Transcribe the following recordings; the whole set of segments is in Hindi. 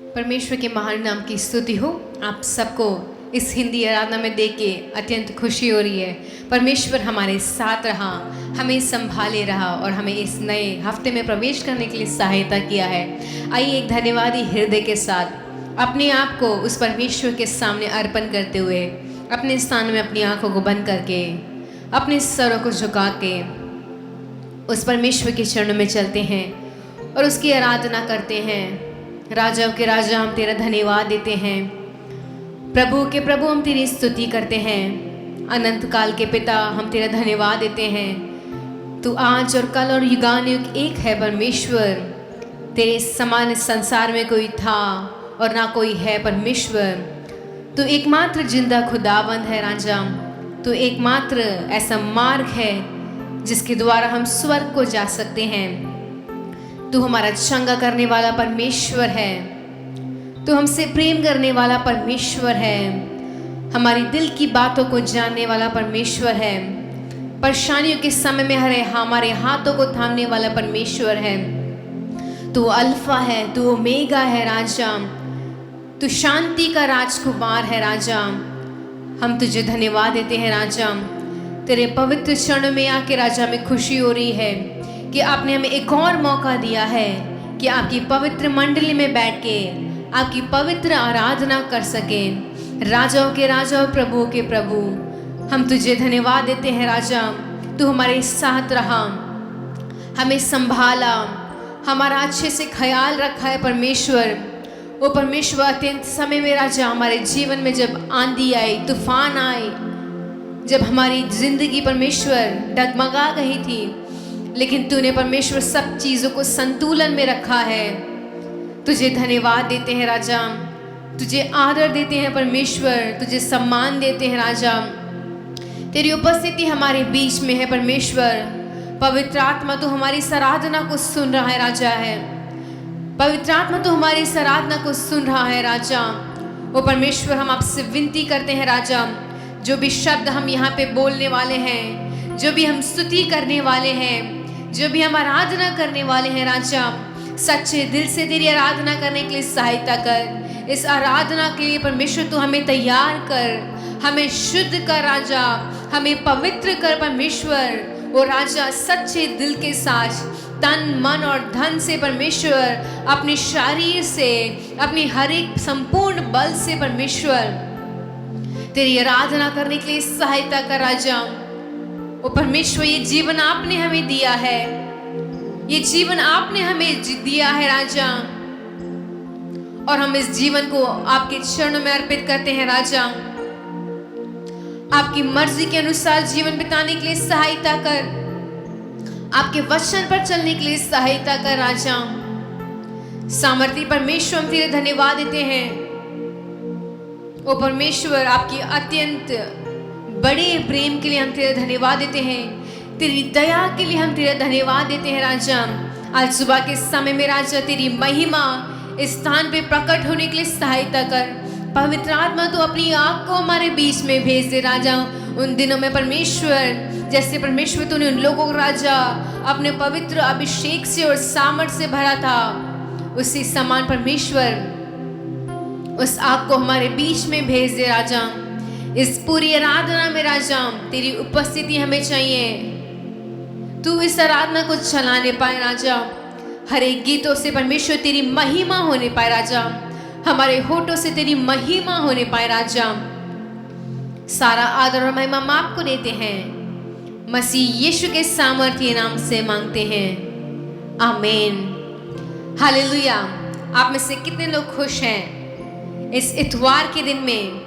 परमेश्वर के महान नाम की स्तुति हो। आप सबको इस हिंदी आराधना में देख के अत्यंत खुशी हो रही है। परमेश्वर हमारे साथ रहा, हमें संभाले रहा और हमें इस नए हफ्ते में प्रवेश करने के लिए सहायता किया है। आइए एक धन्यवादी हृदय के साथ अपने आप को उस परमेश्वर के सामने अर्पण करते हुए अपने स्थान में अपनी आंखों को बंद करके अपने सरों को झुका के उस परमेश्वर के चरणों में चलते हैं और उसकी आराधना करते हैं। राजाओं के राजा हम तेरा धन्यवाद देते हैं, प्रभु के प्रभु हम तेरी स्तुति करते हैं। अनंत काल के पिता हम तेरा धन्यवाद देते हैं। तू आज और कल और युगानुयुग एक है परमेश्वर। तेरे समान संसार में कोई था और ना कोई है परमेश्वर। तू एकमात्र जिंदा खुदावंद है राजा। तू एकमात्र ऐसा मार्ग है जिसके द्वारा हम स्वर्ग को जा सकते हैं। तू हमारा चंगा करने वाला परमेश्वर है। तू हमसे प्रेम करने वाला परमेश्वर है। हमारी दिल की बातों को जानने वाला परमेश्वर है। परेशानियों के समय में हमारे हाथों को थामने वाला परमेश्वर है। तू अल्फा है, तू ओमेगा है राजा। तू शांति का राजकुमार है राजा। हम तुझे धन्यवाद देते हैं राजा। तेरे पवित्र चरणों में आके राजा में खुशी हो रही है कि आपने हमें एक और मौका दिया है कि आपकी पवित्र मंडली में बैठ के आपकी पवित्र आराधना कर सके। राजाओं के राजा और प्रभुओं के प्रभु हम तुझे धन्यवाद देते हैं राजा। तू हमारे साथ रहा, हमें संभाला, हमारा अच्छे से ख्याल रखा है परमेश्वर। वो परमेश्वर अत्यंत समय में राजा हमारे जीवन में जब आंधी आई, तूफान आए, जब हमारी जिंदगी परमेश्वर डगमगा गई थी, लेकिन तूने परमेश्वर सब चीज़ों को संतुलन में रखा है। तुझे धन्यवाद देते हैं राजा। तुझे आदर देते हैं परमेश्वर। तुझे सम्मान देते हैं राजा। तेरी उपस्थिति हमारे बीच में है परमेश्वर। पवित्र आत्मा तो हमारी आराधना को सुन रहा है राजा है। पवित्र आत्मा तो हमारी आराधना को सुन रहा है राजा। वो परमेश्वर हम आपसे विनती करते हैं राजा, जो भी शब्द हम यहाँ पे बोलने वाले हैं, जो भी हम स्तुति करने वाले हैं, जो भी हम आराधना करने वाले हैं राजा, सच्चे दिल से तेरी आराधना करने के लिए सहायता कर। इस आराधना के लिए परमेश्वर तू हमें तैयार कर, हमें शुद्ध कर राजा, हमें पवित्र कर परमेश्वर। वो राजा सच्चे दिल के साथ तन मन और धन से परमेश्वर, अपने शरीर से, अपनी हर एक संपूर्ण बल से परमेश्वर तेरी आराधना करने के लिए सहायता कर राजा। ओ परमेश्वर, ये जीवन आपने हमें दिया है, ये जीवन आपने हमें दिया है राजा, और हम इस जीवन को आपके चरणों में अर्पित करते हैं राजा। आपकी मर्जी के अनुसार जीवन बिताने के लिए सहायता कर, आपके वचन पर चलने के लिए सहायता कर राजा। सामर्थी परमेश्वर हम तेरे धन्यवाद देते हैं। ओ परमेश्वर, आपकी अत्यंत बड़े प्रेम के लिए हम तेरा धन्यवाद देते हैं। तेरी दया के लिए हम तेरा धन्यवाद देते हैं राजा। आज सुबह के समय में राजा तेरी महिमा इस स्थान पे प्रकट होने के लिए सहायता कर। पवित्र आत्मा तो अपनी आग को हमारे बीच में भेज दे राजा। उन दिनों में परमेश्वर, जैसे परमेश्वर तूने उन लोगों को राजा अपने पवित्र अभिषेक से और सामर्थ से भरा था, उसी समान परमेश्वर उस आग को हमारे बीच में भेज दे राजा। इस पूरी आराधना में राजा तेरी उपस्थिति हमें चाहिए। तू इस आराधना को चलाने पाए राजा। हर एक गीतों से परमेश्वर तेरी महिमा होने पाए राजा। हमारे होठों से तेरी महिमा होने पाए राजा। सारा आदर और महिमा हम आपको देते हैं। मसीह यीशु के सामर्थ्य नाम से मांगते हैं, आमीन। हालेलुया। आप में से कितने लोग खुश हैं इस इतवार के दिन में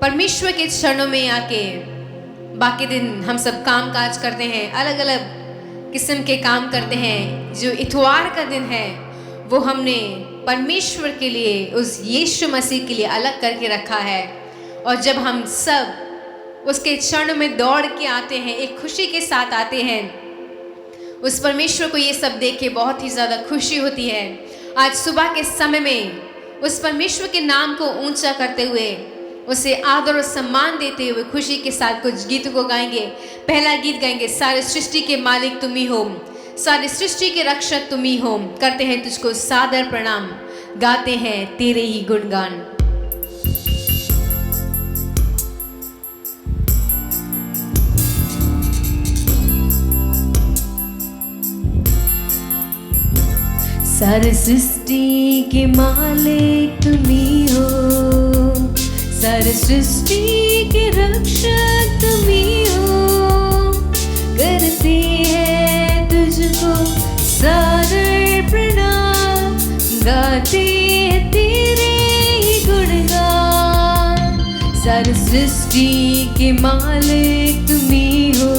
परमेश्वर के चरणों में आके? बाकी दिन हम सब काम काज करते हैं, अलग अलग किस्म के काम करते हैं। जो इतवार का दिन है वो हमने परमेश्वर के लिए, उस यीशु मसीह के लिए अलग करके रखा है। और जब हम सब उसके चरणों में दौड़ के आते हैं, एक खुशी के साथ आते हैं, उस परमेश्वर को ये सब देख के बहुत ही ज़्यादा खुशी होती है। आज सुबह के समय में उस परमेश्वर के नाम को ऊंचा करते हुए, उसे आदर और सम्मान देते हुए खुशी के साथ कुछ गीतों को गाएंगे। पहला गीत गाएंगे, सारे सृष्टि के मालिक तुम ही हो, सारी सृष्टि के रक्षक तुम ही हो, करते हैं तुझको सादर प्रणाम। गाते हैं तेरे ही गुणगान। सारी सृष्टि के मालिक तुम्ही हो, सारी सृष्टि के रक्षक तुम्ही हो। करते हैं तुझको सादर प्रणाम, गाते हैं तेरे ही गुणगान। सारी सृष्टि के मालिक तुम्ही हो,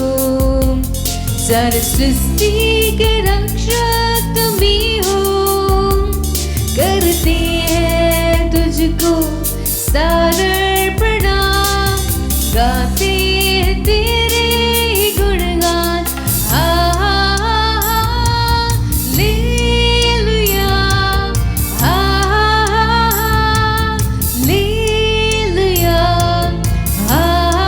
सारी सृष्टि के रक्षक तुम्ही हो। करते हैं तुझको सादर प्रणाम, गाते हैं तेरे ही गुणगान। हालेलुया, हालेलुया, हालेलुया,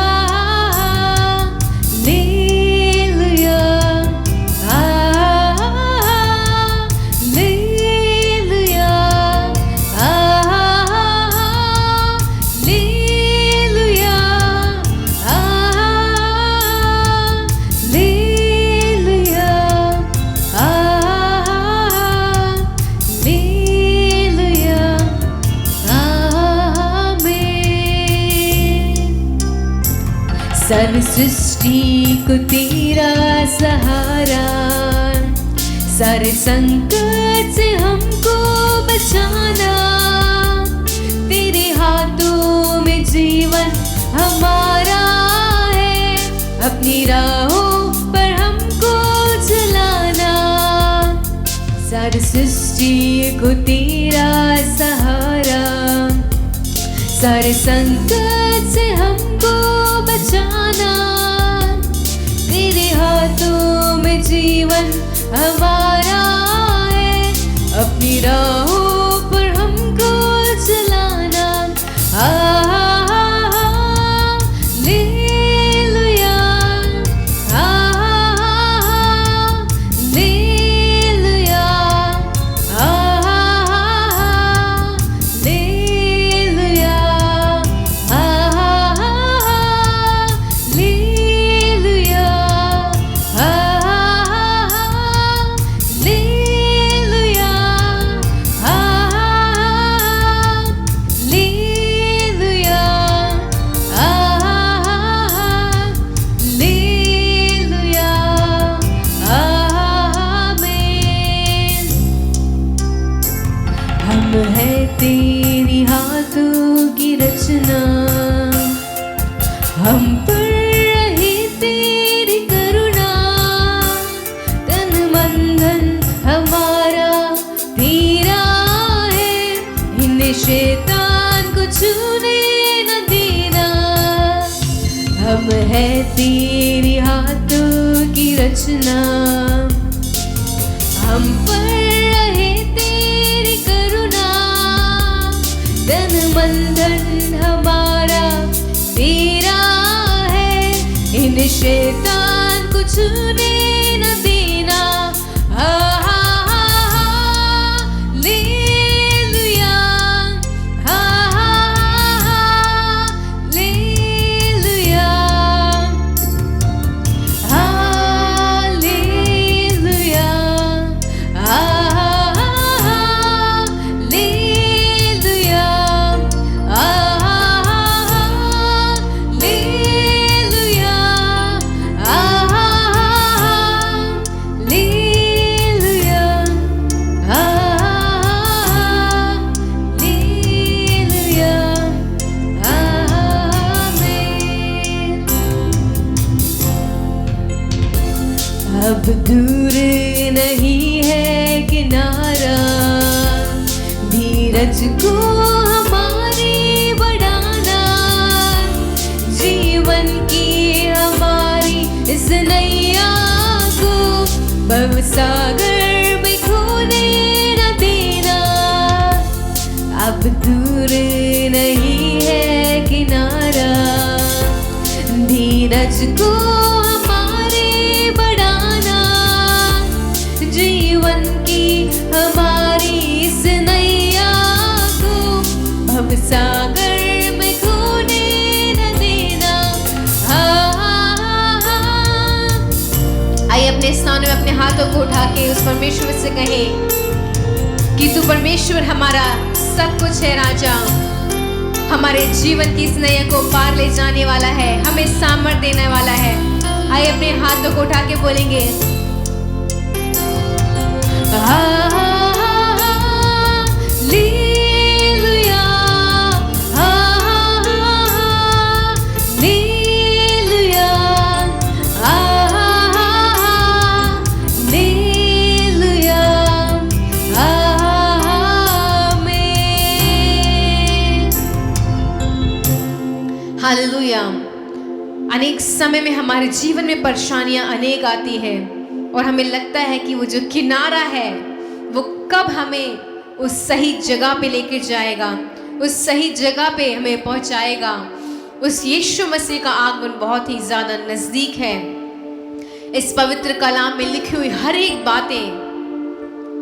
सारी सृष्टि को तेरा सहारा, सारे संकट से हमको बचाना। तेरे हाथों में जीवन हमारा है, अपनी राहों पर हमको चलाना। सारी सृष्टि को तेरा सहारा, सारे संकट से हमको बचाना। तेरे हाथों में जीवन हमारा है, अपनी राहों पर हमको चलाना। Hallelujah, hallelujah, hallelujah, hallelujah, hallelujah, hallelujah, hallelujah, आमीन। हम है तेरी हाथों की रचना, हम पर रही तेरी करुणा। तन मन धन हमारा तेरा है, इन्हें शैतान को छूने न देना। हम है तेरी हाथों की रचना, हम पर रहे तेरी करुणा। तन मन धन हमारा तेरा है, इन शैतान को छूने न देना। Hallelujah, hallelujah, hallelujah, hallelujah, hallelujah, hallelujah, hallelujah, आमीन। अब दूर नहीं है किनारा, धीरज को हमारी बढ़ाना। जीवन की हमारी इस नैया को भवसागर में खोने न देना। अब दूर नहीं है किनारा, धीरज को हमारे बढ़ाना। जीवन की हमारी इस नैया को उठा के उस परमेश्वर से कहें कि तू परमेश्वर हमारा सब कुछ है राजा, हमारे जीवन की इस नैया को पार ले जाने वाला है, हमें सामर्थ देने वाला है। आइए अपने हाथों को उठा के बोलेंगे हालेलुया। अनेक समय में हमारे जीवन में परेशानियां अनेक आती है और हमें लगता है कि वो जो किनारा है वो कब हमें उस सही जगह पे लेकर जाएगा, उस सही जगह पे हमें पहुंचाएगा। उस यीशु मसीह का आगमन बहुत ही ज़्यादा नज़दीक है। इस पवित्र कलाम में लिखी हुई हर एक बातें,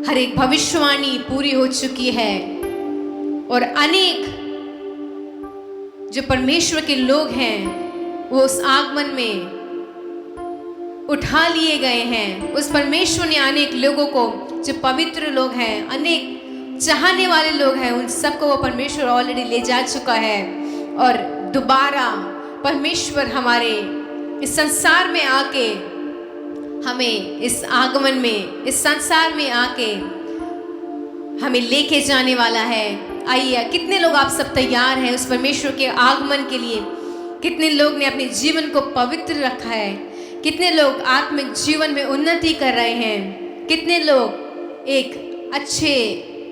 हर एक भविष्यवाणी पूरी हो चुकी है और अनेक जो परमेश्वर के लोग हैं वो उस आगमन में उठा लिए गए हैं। उस परमेश्वर ने अनेक लोगों को, जो पवित्र लोग हैं, अनेक चाहने वाले लोग हैं, उन सबको वो परमेश्वर ऑलरेडी ले जा चुका है। और दोबारा परमेश्वर हमारे इस संसार में आके, हमें इस आगमन में, इस संसार में आके हमें लेके जाने वाला है। आइए, कितने लोग आप सब तैयार हैं उस परमेश्वर के आगमन के लिए? कितने लोग ने अपने जीवन को पवित्र रखा है? कितने लोग आत्मिक जीवन में उन्नति कर रहे हैं? कितने लोग एक अच्छे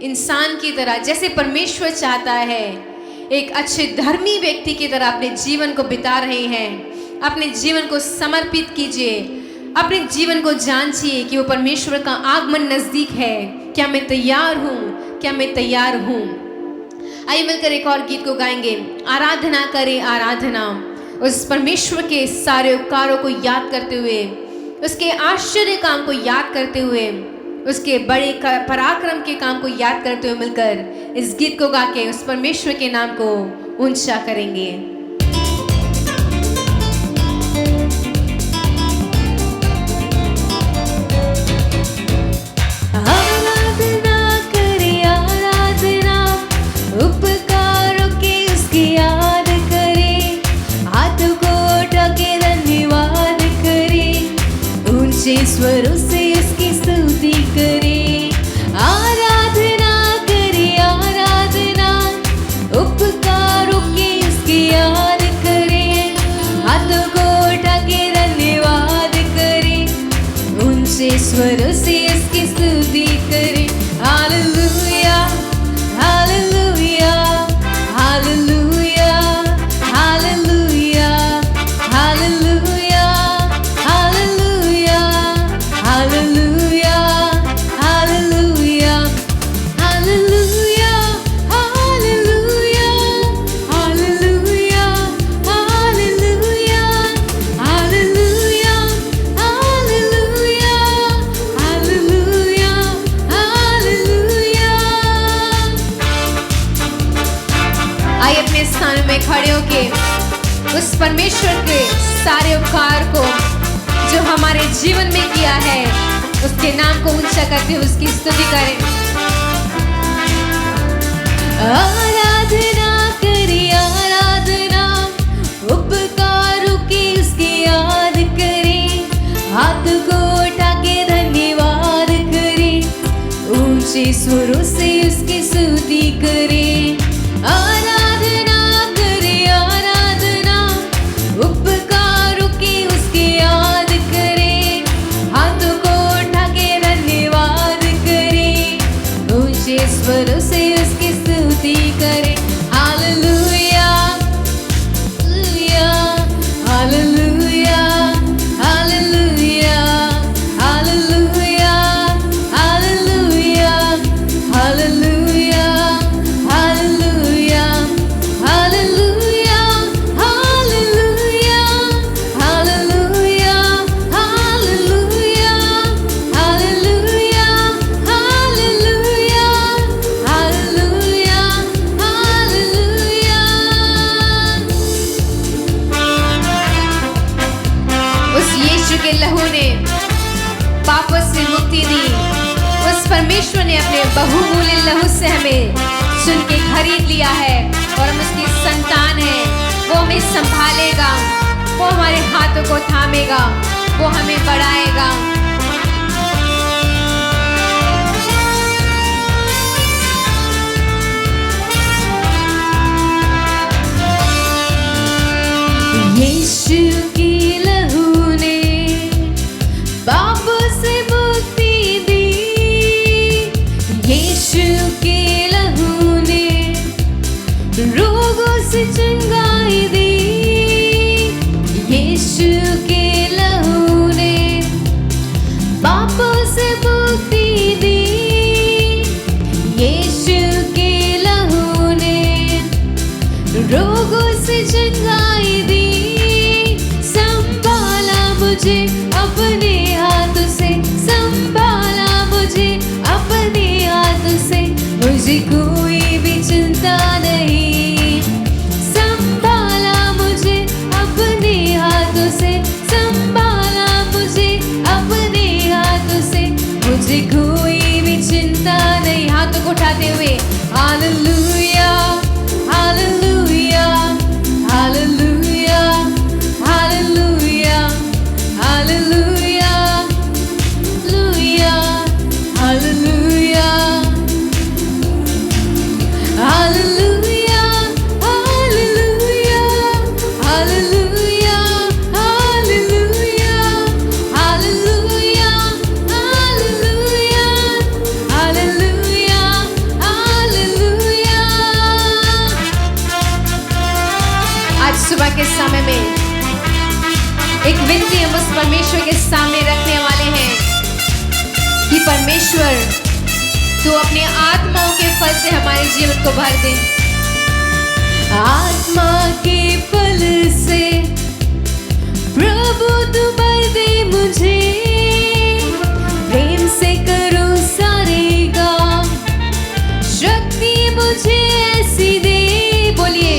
इंसान की तरह, जैसे परमेश्वर चाहता है, एक अच्छे धर्मी व्यक्ति की तरह अपने जीवन को बिता रहे हैं? अपने जीवन को समर्पित कीजिए, अपने जीवन को जांचिए कि वो परमेश्वर का आगमन नज़दीक है। क्या मैं तैयार हूँ? क्या मैं तैयार हूँ? आइए मिलकर एक और गीत को गाएंगे। आराधना करें आराधना, उस परमेश्वर के सारे उपकारों को याद करते हुए, उसके आश्चर्य काम को याद करते हुए, उसके बड़े पराक्रम के काम को याद करते हुए मिलकर इस गीत को गा के उस परमेश्वर के नाम को ऊंचा करेंगे। स्वरों से उसकी स्तुति करें, आराधना करें आराधना, उपकारों की उसकी याद करें, हाथों को उठा के धन्यवाद करें, ऊंचे स्वरों से उसकी स्तुति करें। Hallelujah hallelujah hallelujah hallelujah hallelujah खड़े होके उस परमेश्वर के सारे उपकार को जो हमारे जीवन में किया है, उसके नाम को ऊंचा करते हुए उसकी स्तुति करें। आराधना करें आराधना, उपकारों की उसकी याद करें, हाथ को उठा के धन्यवाद करें, ऊंचे स्वरों से उसकी स्तुति करें। आराधना करें आराधना, उपकारों की उसकी याद करें, हाथों को उठा के धन्यवाद करें, ऊंचे स्वरों से उसकी स्तुति करें। Hallelujah hallelujah hallelujah hallelujah hallelujah hallelujah hallelujah hallelujah hallelujah hallelujah hallelujah hallelujah hallelujah hallelujah मुक्ति दी, उस परमेश्वर ने अपने बहुमूल्य लहू से हमें चुन के खरीद लिया है और हम उसकी संतान है। वो हमें संभालेगा, वो हमारे हाथों को थामेगा, वो हमें बढ़ाएगा। यीशु की लहू ने पाप से मुक्ति दी, यीशु की लहू ने रोगों से चंगाई दी, यीशु के लहू ने पापों से मुक्ति दी, यीशु के लहू ने रोगों से चंगाई दी। संभाला मुझे अपने हाथों से, संभाला मुझे अपने हाथों से, मुझे कोई भी चिंता नहीं। संभाला मुझे अपने हाथों से, संभाला मुझे अपने हाथों से, मुझे कोई भी चिंता नहीं। हाथों को उठाते हुए hallelujah hallelujah hallelujah hallelujah hallelujah hallelujah hallelujah hallelujah hallelujah hallelujah hallelujah hallelujah hallelujah hallelujah. आज सुबह के समय में एक विनती हम उस परमेश्वर के सामने रखने वाले हैं कि परमेश्वर तू अपने आत्माओं के फल से हमारे जीवन को भर दे। आत्मा के फल से प्रभु तू भर दे मुझे, प्रेम से करो सारे काम, शक्ति मुझे ऐसी दे। बोलिए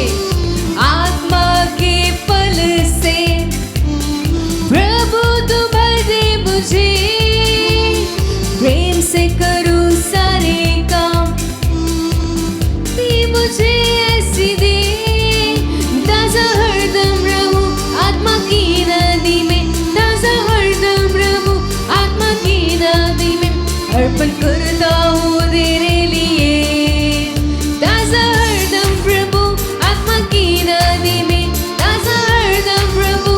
आत्मा के फल से प्रभु तू भर दे मुझे, प्रेम से करो सारे काम, मुझे ऐसी दे। ताजा हरदम रहूं आत्मा की नदी में, ताजा हरदम रहूं आत्मा की नदी में, अर्पण करता हूँ तेरे लिए। ताजा हरदम प्रभु आत्मा की नदी में, ताजा हरदम प्रभु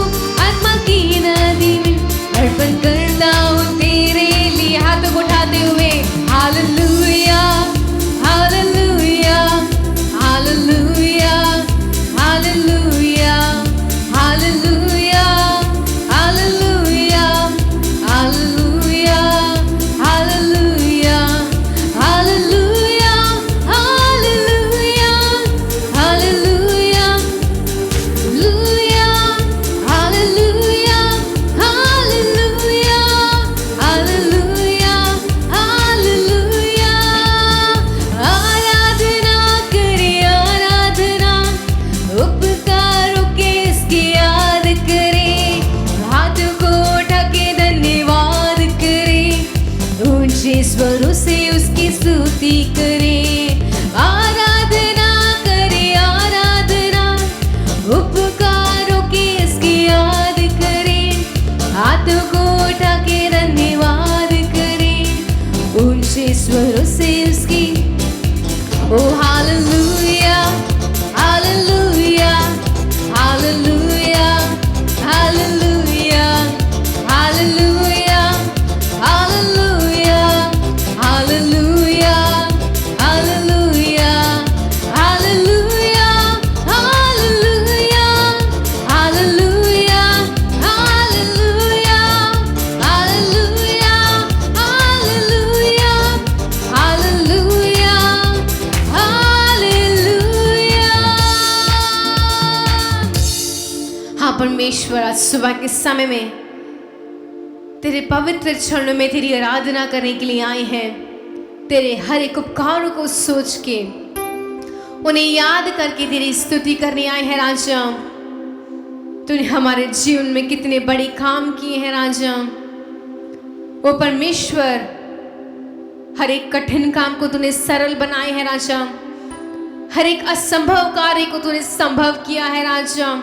आत्मा की नदी में, अर्पण करता हूँ तेरे लिए। हाथों को उठाते हुए hallelujah hallelujah hallelujah hallelujah hallelujah hallelujah hallelujah hallelujah hallelujah hallelujah hallelujah hallelujah hallelujah hallelujah hallelujah. आराधना करे आराधना, उपकारों के इसकी याद करे, हाथों को उठा के धन्यवाद करे, ऊंचे स्वरों से उसकी स्तुति करे। आराधना करे आराधना, उपकारों के इसकी याद करे, हाथों को उठा के धन्यवाद करे, ऊंचे स्वरों से उसकी। ओ hallelujah hallelujah hallelujah hallelujah hallelujah hallelujah hallelujah hallelujah hallelujah hallelujah hallelujah hallelujah hallelujah hallelujah hallelujah hallelujah. हाँ परमेश्वर, आज सुबह के समय में तेरे पवित्र चरणों में तेरी आराधना करने के लिए आए हैं। तेरे हर एक उपकारों को सोच के, उन्हें याद करके तेरी स्तुति करने आए हैं राजा। तूने हमारे जीवन में कितने बड़े काम किए हैं राजा। ओ परमेश्वर, हर एक कठिन काम को तूने सरल बनाए है राजा, हर एक असंभव कार्य को तूने संभव किया है राजा।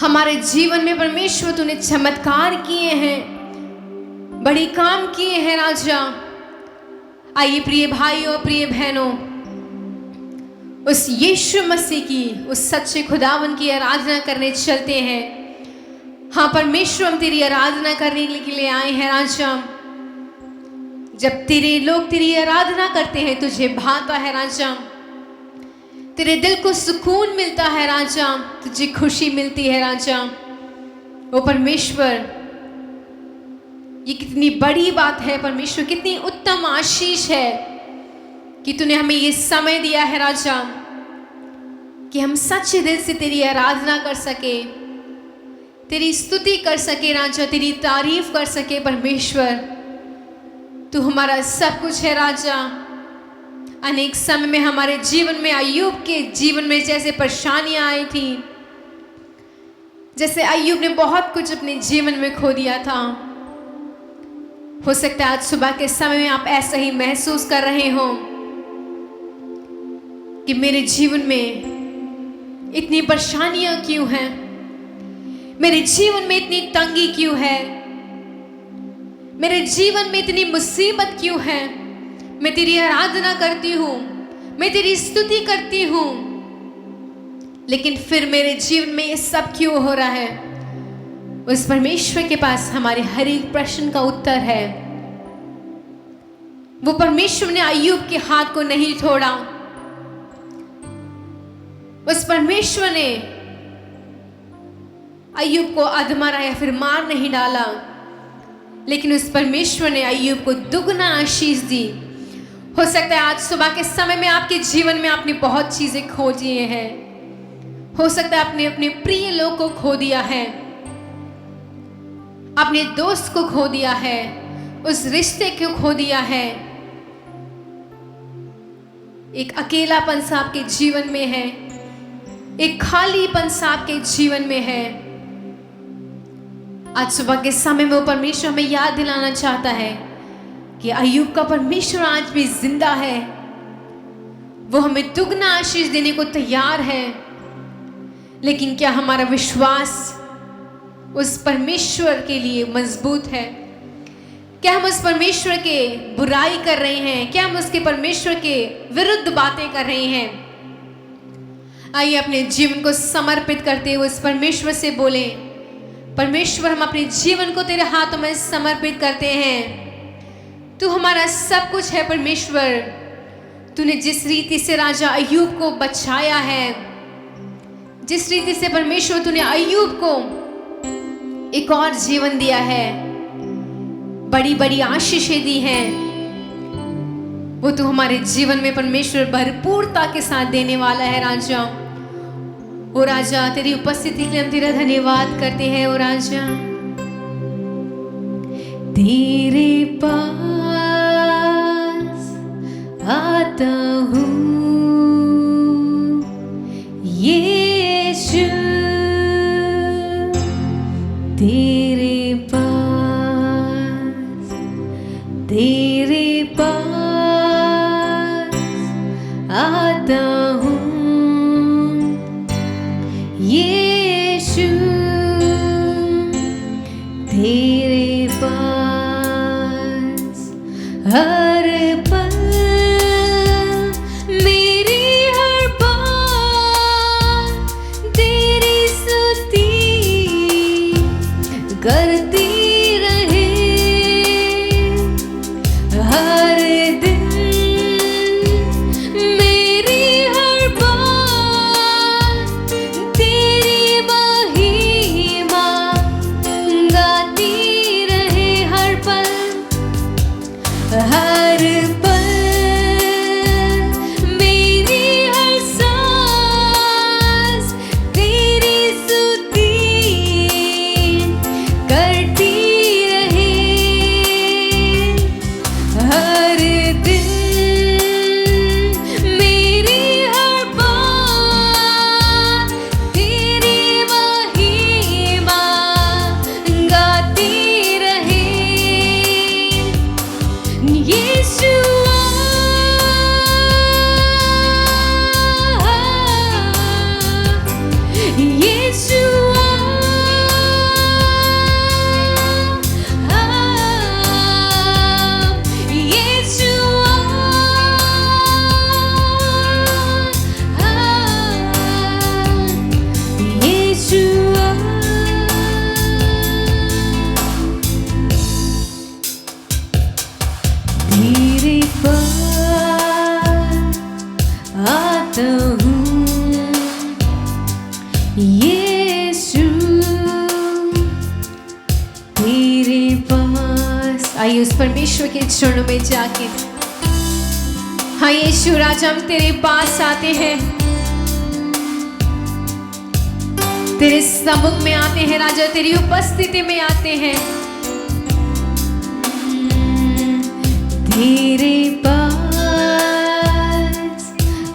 हमारे जीवन में परमेश्वर तूने चमत्कार किए हैं, बड़ी काम किए हैं राजा। आइए प्रिय भाई और प्रिय बहनों, उस यीशु मसीह की, उस सच्चे खुदावन की आराधना करने चलते हैं। हाँ परमेश्वर, हम तेरी आराधना करने के लिए आए हैं राजा। जब तेरे लोग तेरी आराधना करते हैं तुझे भाता है राजा, तेरे दिल को सुकून मिलता है राजा, तुझे खुशी मिलती है राजा। ओ परमेश्वर, ये कितनी बड़ी बात है परमेश्वर, कितनी उत्तम आशीष है कि तूने हमें ये समय दिया है राजा कि हम सच्चे दिल से तेरी आराधना कर सके, तेरी स्तुति कर सके राजा, तेरी तारीफ कर सके। परमेश्वर, तू हमारा सब कुछ है राजा। अनेक समय में हमारे जीवन में, अय्यूब के जीवन में जैसे परेशानियां आई थी, जैसे अय्यूब ने बहुत कुछ अपने जीवन में खो दिया था, हो सकता है आज सुबह के समय में आप ऐसा ही महसूस कर रहे हो कि मेरे जीवन में इतनी परेशानियां क्यों हैं, मेरे जीवन में इतनी तंगी क्यों है, मेरे जीवन में इतनी मुसीबत क्यों है। मैं तेरी आराधना करती हूँ, मैं तेरी स्तुति करती हूँ, लेकिन फिर मेरे जीवन में ये सब क्यों हो रहा है। उस परमेश्वर के पास हमारे हर एक प्रश्न का उत्तर है। वो परमेश्वर ने अय्यूब के हाथ को नहीं छोड़ा, उस परमेश्वर ने अय्यूब को अधमरा या फिर मार नहीं डाला, लेकिन उस परमेश्वर ने अय्यूब को दुगना आशीष दी। हो सकता है आज सुबह के समय में आपके जीवन में आपने बहुत चीजें खो दिए हैं, हो सकता है आपने अपने प्रिय लोग को खो दिया है, अपने दोस्त को खो दिया है, उस रिश्ते को खो दिया है, एक अकेलापन सा आपके जीवन में है, एक खालीपन सा आपके जीवन में है। आज सुबह के समय में वो परमेश्वर हमें याद दिलाना चाहता है कि अय्यूब का परमेश्वर आज भी जिंदा है, वो हमें दुगना आशीष देने को तैयार है। लेकिन क्या हमारा विश्वास उस परमेश्वर के लिए मजबूत है? क्या हम उस परमेश्वर के बुराई कर रहे हैं? क्या हम उसके परमेश्वर के विरुद्ध बातें कर रहे हैं? आइए अपने जीवन को समर्पित करते हुए उस परमेश्वर से बोले, परमेश्वर हम अपने जीवन को तेरे हाथों में समर्पित करते हैं। तू हमारा सब कुछ है परमेश्वर। तूने जिस रीति से राजा अय्यूब को बचाया है, जिस रीति से परमेश्वर तूने अय्यूब को एक और जीवन दिया है, बड़ी बड़ी आशीषें दी हैं, वो तू हमारे जीवन में परमेश्वर भरपूरता के साथ देने वाला है राजा। ओ राजा, तेरी उपस्थिति के लिए हम तेरा धन्यवाद करते हैं। ओ राजा, तेरे पास आता हूँ यीशु, तेरे पास आता हूँ यीशु, तेरे पास हर पल मेरी हर बात तेरी स्तुति करती रहे, हर दिन मेरी हर बात तेरी महिमा गाती रहे, हर पल मेरी हर सांस तेरी स्तुति करती रहे, हर दिन मेरी हर बात तेरी महिमा गाती रहे, तेरे पास आता हूँ यीशु, तेरे पास। आइए उस परमेश्वर के चरणों में जाके, हाँ यीशु राजा, हम तेरे पास आते हैं, तेरे सम्मुख में आते हैं राजा, तेरी उपस्थिति में आते हैं। तेरे पास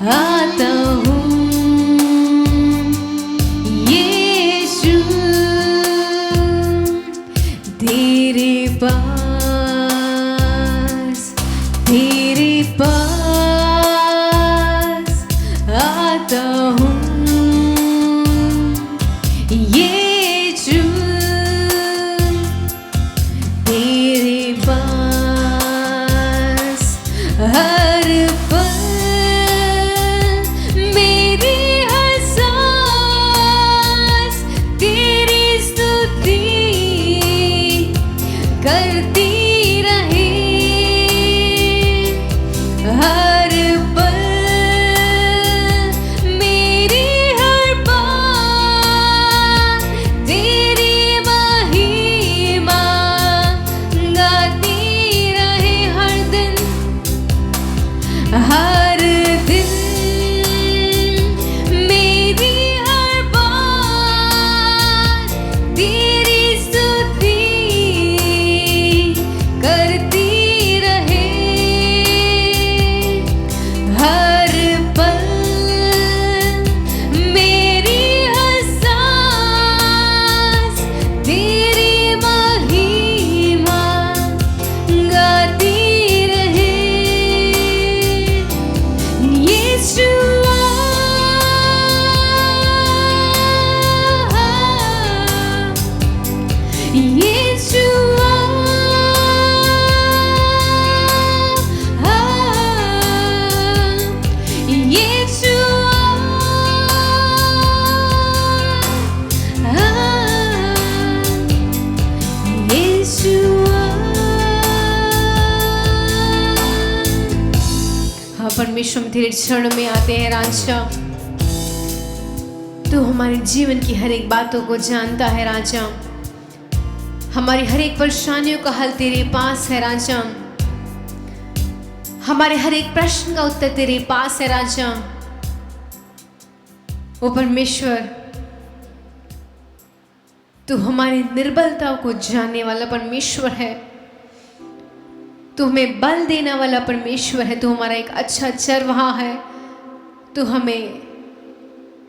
आता हूँ यीशु, तेरे पास आता हूँ यीशु, तेरे पास हर पल मेरी हर सांस तेरी स्तुति करती रहे। हर पल मेरी हर बात तेरी महिमा गाती रहे। हर दिन मेरी हर बात तेरी स्तुति करती रहे। हर पल मेरी हर सांस तेरी महिमा गाती रहे। यीशुआ, यीशुआ, हाँ परमेश्वर, हम तेरे चरणों में आते हैं राजा। तू हमारे जीवन की हर एक बातों को जानता है राजा, हमारी हर एक परेशानियों का हल तेरे पास है राजा, हमारे हर एक प्रश्न का उत्तर तेरे पास है राजा। ओ परमेश्वर, तू हमारी निर्बलताओं को जानने वाला परमेश्वर है, तू हमें बल देने वाला परमेश्वर है, तू हमारा एक अच्छा चरवाहा है, तू हमें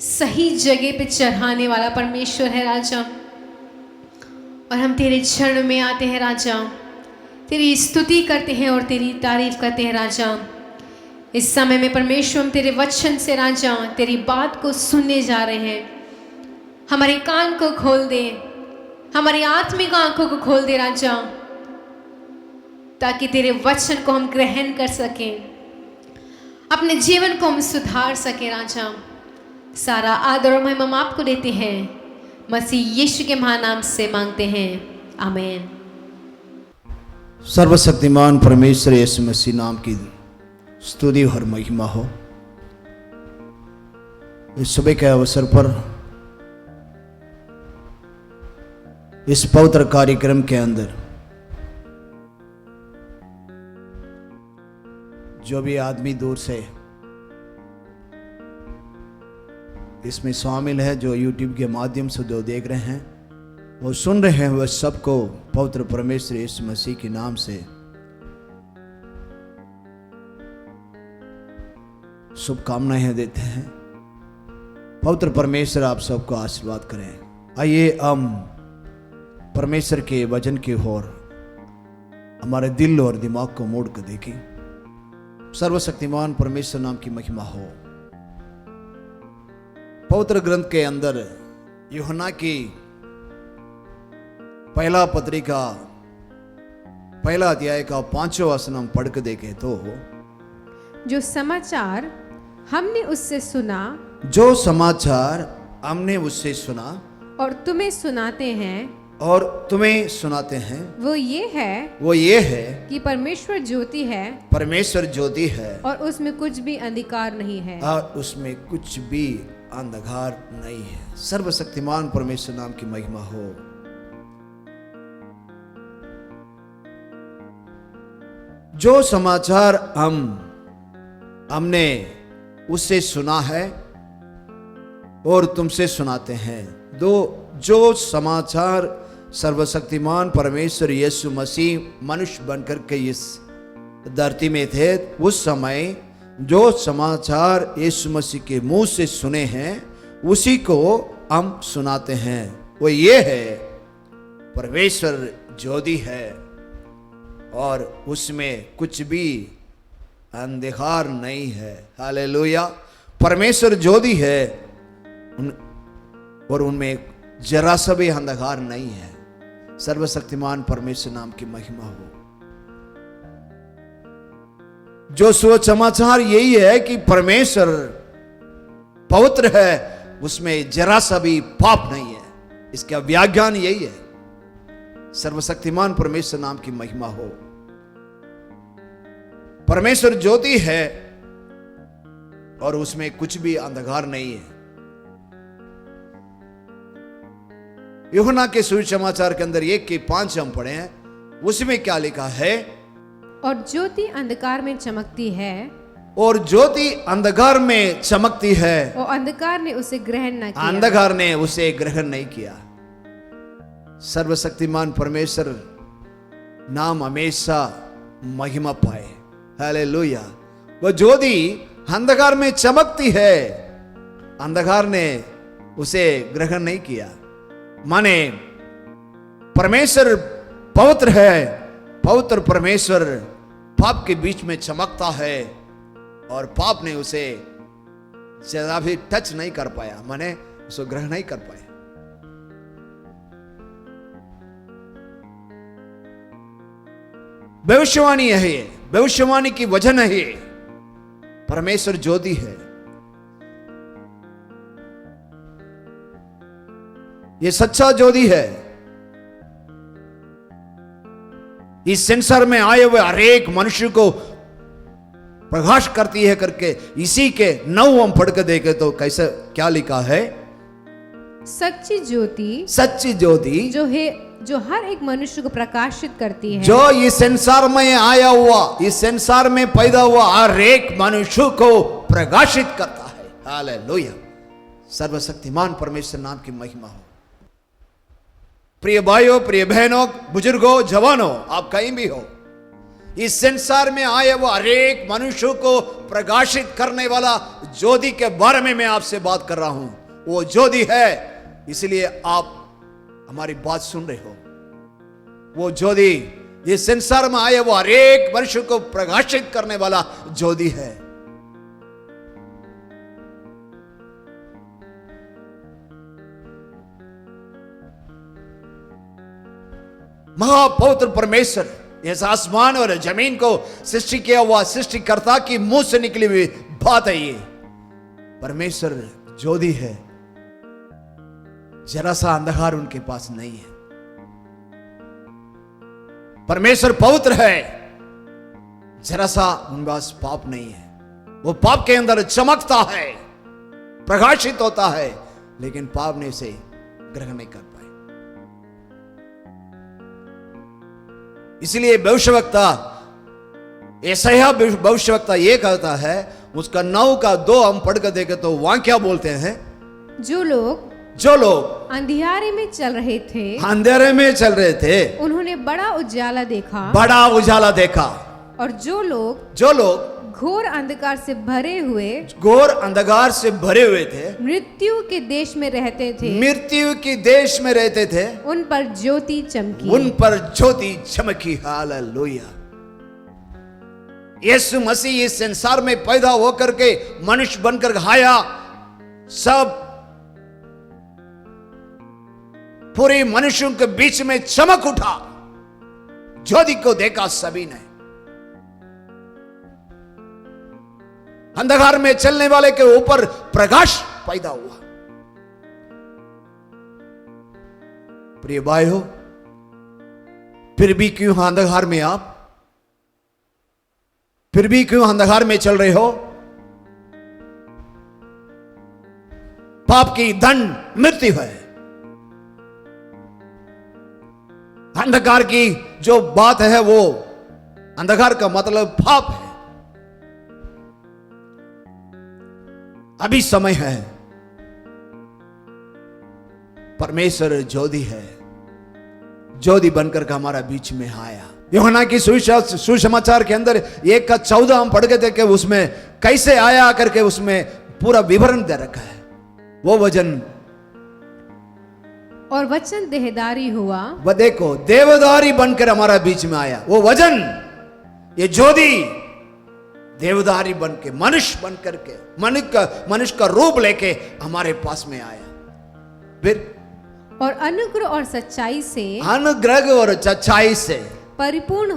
सही जगह पे चढ़ाने वाला परमेश्वर है राजा। और हम तेरे चरण में आते हैं राजा, तेरी स्तुति करते हैं और तेरी तारीफ करते हैं राजा। इस समय में परमेश्वर, हम तेरे वचन से राजा तेरी बात को सुनने जा रहे हैं। हमारे कान को खोल दे, हमारी आत्मिक आंखों को खोल दे राजा, ताकि तेरे वचन को हम ग्रहण कर सकें, अपने जीवन को हम सुधार सकें राजा। सारा आदर और महिमा हम आपको देते हैं, मसीह यीशु के महानाम से मांगते हैं, आमीन। सर्वशक्तिमान परमेश्वर यीशु मसीह नाम की स्तुति और महिमा हो। इस सुबह के अवसर पर इस पवित्र कार्यक्रम के अंदर जो भी आदमी दूर से इसमें शामिल है, जो YouTube के माध्यम से जो देख रहे हैं, वो सुन रहे हैं, वह सबको पवित्र परमेश्वर यीशु मसीह के नाम से शुभकामनाएं देते हैं। पवित्र परमेश्वर आप सबको आशीर्वाद करें। आइए हम परमेश्वर के वचन की ओर हमारे दिल और दिमाग को मोड़ कर देखें। सर्वशक्तिमान परमेश्वर नाम की महिमा हो। पवित्र ग्रंथ के अंदर यूहन्ना की पहला पत्रिका पहला अध्याय का 5वां वचन हम पढ़ के देखें तो जो समाचार हमने उससे सुना जो समाचार हमने उससे सुना और तुम्हें सुनाते हैं और तुम्हें सुनाते हैं वो ये है कि परमेश्वर ज्योति है परमेश्वर ज्योति है और उसमें कुछ भी अंधकार नहीं है। और उसमें कुछ भी अंधकार नहीं है। सर्वशक्तिमान परमेश्वर नाम की महिमा हो। जो समाचार हमने उससे सुना है और तुमसे सुनाते हैं। जो समाचार सर्वशक्तिमान परमेश्वर यीशु मसीह मनुष्य बनकर के इस धरती में थे, उस समय जो समाचार यीशु मसीह के मुंह से सुने हैं उसी को हम सुनाते हैं। वो ये है, परमेश्वर ज्योति है और उसमें कुछ भी अंधकार नहीं है। हालेलुया। परमेश्वर ज्योति है और उनमें जरा सा भी अंधकार नहीं है। सर्वशक्तिमान परमेश्वर नाम की महिमा हो। जो सुसमाचार यही है कि परमेश्वर पवित्र है, उसमें जरा सा भी पाप नहीं है। इसका व्याख्यान यही है। सर्वशक्तिमान परमेश्वर नाम की महिमा हो। परमेश्वर ज्योति है और उसमें कुछ भी अंधकार नहीं है। यूहन्ना के सुसमाचार के अंदर 1:5 हम पढ़े हैं, उसमें क्या लिखा है? और ज्योति अंधकार में चमकती है और ज्योति अंधकार में चमकती है और अंधकार ने उसे ग्रहण न किया। अंधकार ने उसे ग्रहण नहीं किया। सर्वशक्तिमान परमेश्वर नाम हमेशा महिमा पाए। हालेलुया। वह ज्योति अंधकार में चमकती है, अंधकार ने उसे ग्रहण नहीं किया। माने परमेश्वर पवित्र है, पवित्र परमेश्वर पाप के बीच में चमकता है और पाप ने उसे जरा भी टच नहीं कर पाया, माने उसे ग्रहण नहीं कर पाया। भविष्यवाणी है, भविष्यवाणी की वजन है, परमेश्वर ज्योति है। ये सच्चा ज्योति है। इस संसार में आए हुए हर एक मनुष्य को प्रकाश करती है करके इसी के 9 हम पढ़ के देखे तो कैसे क्या लिखा है? सच्ची ज्योति, सच्ची ज्योति जो हर एक मनुष्य को प्रकाशित करती है, जो इस संसार में आया हुआ, इस संसार में पैदा हुआ हर एक मनुष्य को प्रकाशित करता है। हालेलुया। सर्वशक्तिमान परमेश्वर नाम की महिमा हो। प्रिय भाइयों, प्रिय बहनों, बुजुर्गों, जवानों, आप कहीं भी हो, इस संसार में आए वो हर एक मनुष्य को प्रकाशित करने वाला ज्योति के बारे में मैं आपसे बात कर रहा हूं। वो ज्योति है, इसलिए आप हमारी बात सुन रहे हो। वो ज्योति इस संसार में आए वो हर एक मनुष्य को प्रकाशित करने वाला ज्योति है। महापवित्र परमेश्वर इस आसमान और जमीन को सृष्टि किया हुआ सृष्टिकर्ता की मुंह से निकली हुई बात है। ये परमेश्वर ज्योति है, जरा सा अंधकार उनके पास नहीं है। परमेश्वर पवित्र है, जरा सा उनके पास पाप नहीं है। वो पाप के अंदर चमकता है, प्रकाशित होता है, लेकिन पाप ने उसे ग्रहण नहीं कर पाए। इसलिए भविष्यवक्ता यशायाह भविष्यवक्ता ये कहता है, उसका 9:2 हम पढ़ कर देखे तो वहां क्या बोलते हैं? जो लोग अंधियारे में चल रहे थे, अंधेरे में चल रहे थे, उन्होंने बड़ा उजाला देखा, बड़ा उजाला देखा। और जो लोग घोर अंधकार से भरे हुए घोर अंधकार से भरे हुए थे, मृत्यु के देश में रहते थे, मृत्यु के देश में रहते थे, उन पर ज्योति चमकी। उन पर ज्योति चमकी। हालेलुया। यीशु मसीह इस संसार में पैदा होकर के मनुष्य बनकर आया, सब पूरे मनुष्यों के बीच में चमक उठा, ज्योति को देखा सभी ने। अंधकार में चलने वाले के ऊपर प्रकाश पैदा हुआ। प्रिय भाइयों, फिर भी क्यों अंधकार में आप, फिर भी क्यों अंधकार में चल रहे हो? पाप की दंड मृत्यु है। अंधकार की जो बात है वो, अंधकार का मतलब पाप है। अभी समय है, परमेश्वर ज्योति है, ज्योति बनकर का हमारा बीच में आया। यूहन्ना की सुसमाचार के अंदर 1:14 हम पढ़ के थे कि उसमें कैसे आया करके उसमें पूरा विवरण दे रखा है। वो वचन, और वचन देहधारी हुआ, वह देखो देवदारी बनकर हमारा बीच में आया। वो वचन, ये ज्योति देवदारी बनके, मनुष्य बनकर के, मनुष्य का रूप लेके हमारे पास में आया। फिर और अनुग्रह और सच्चाई से, अनुग्रह और सच्चाई से परिपूर्ण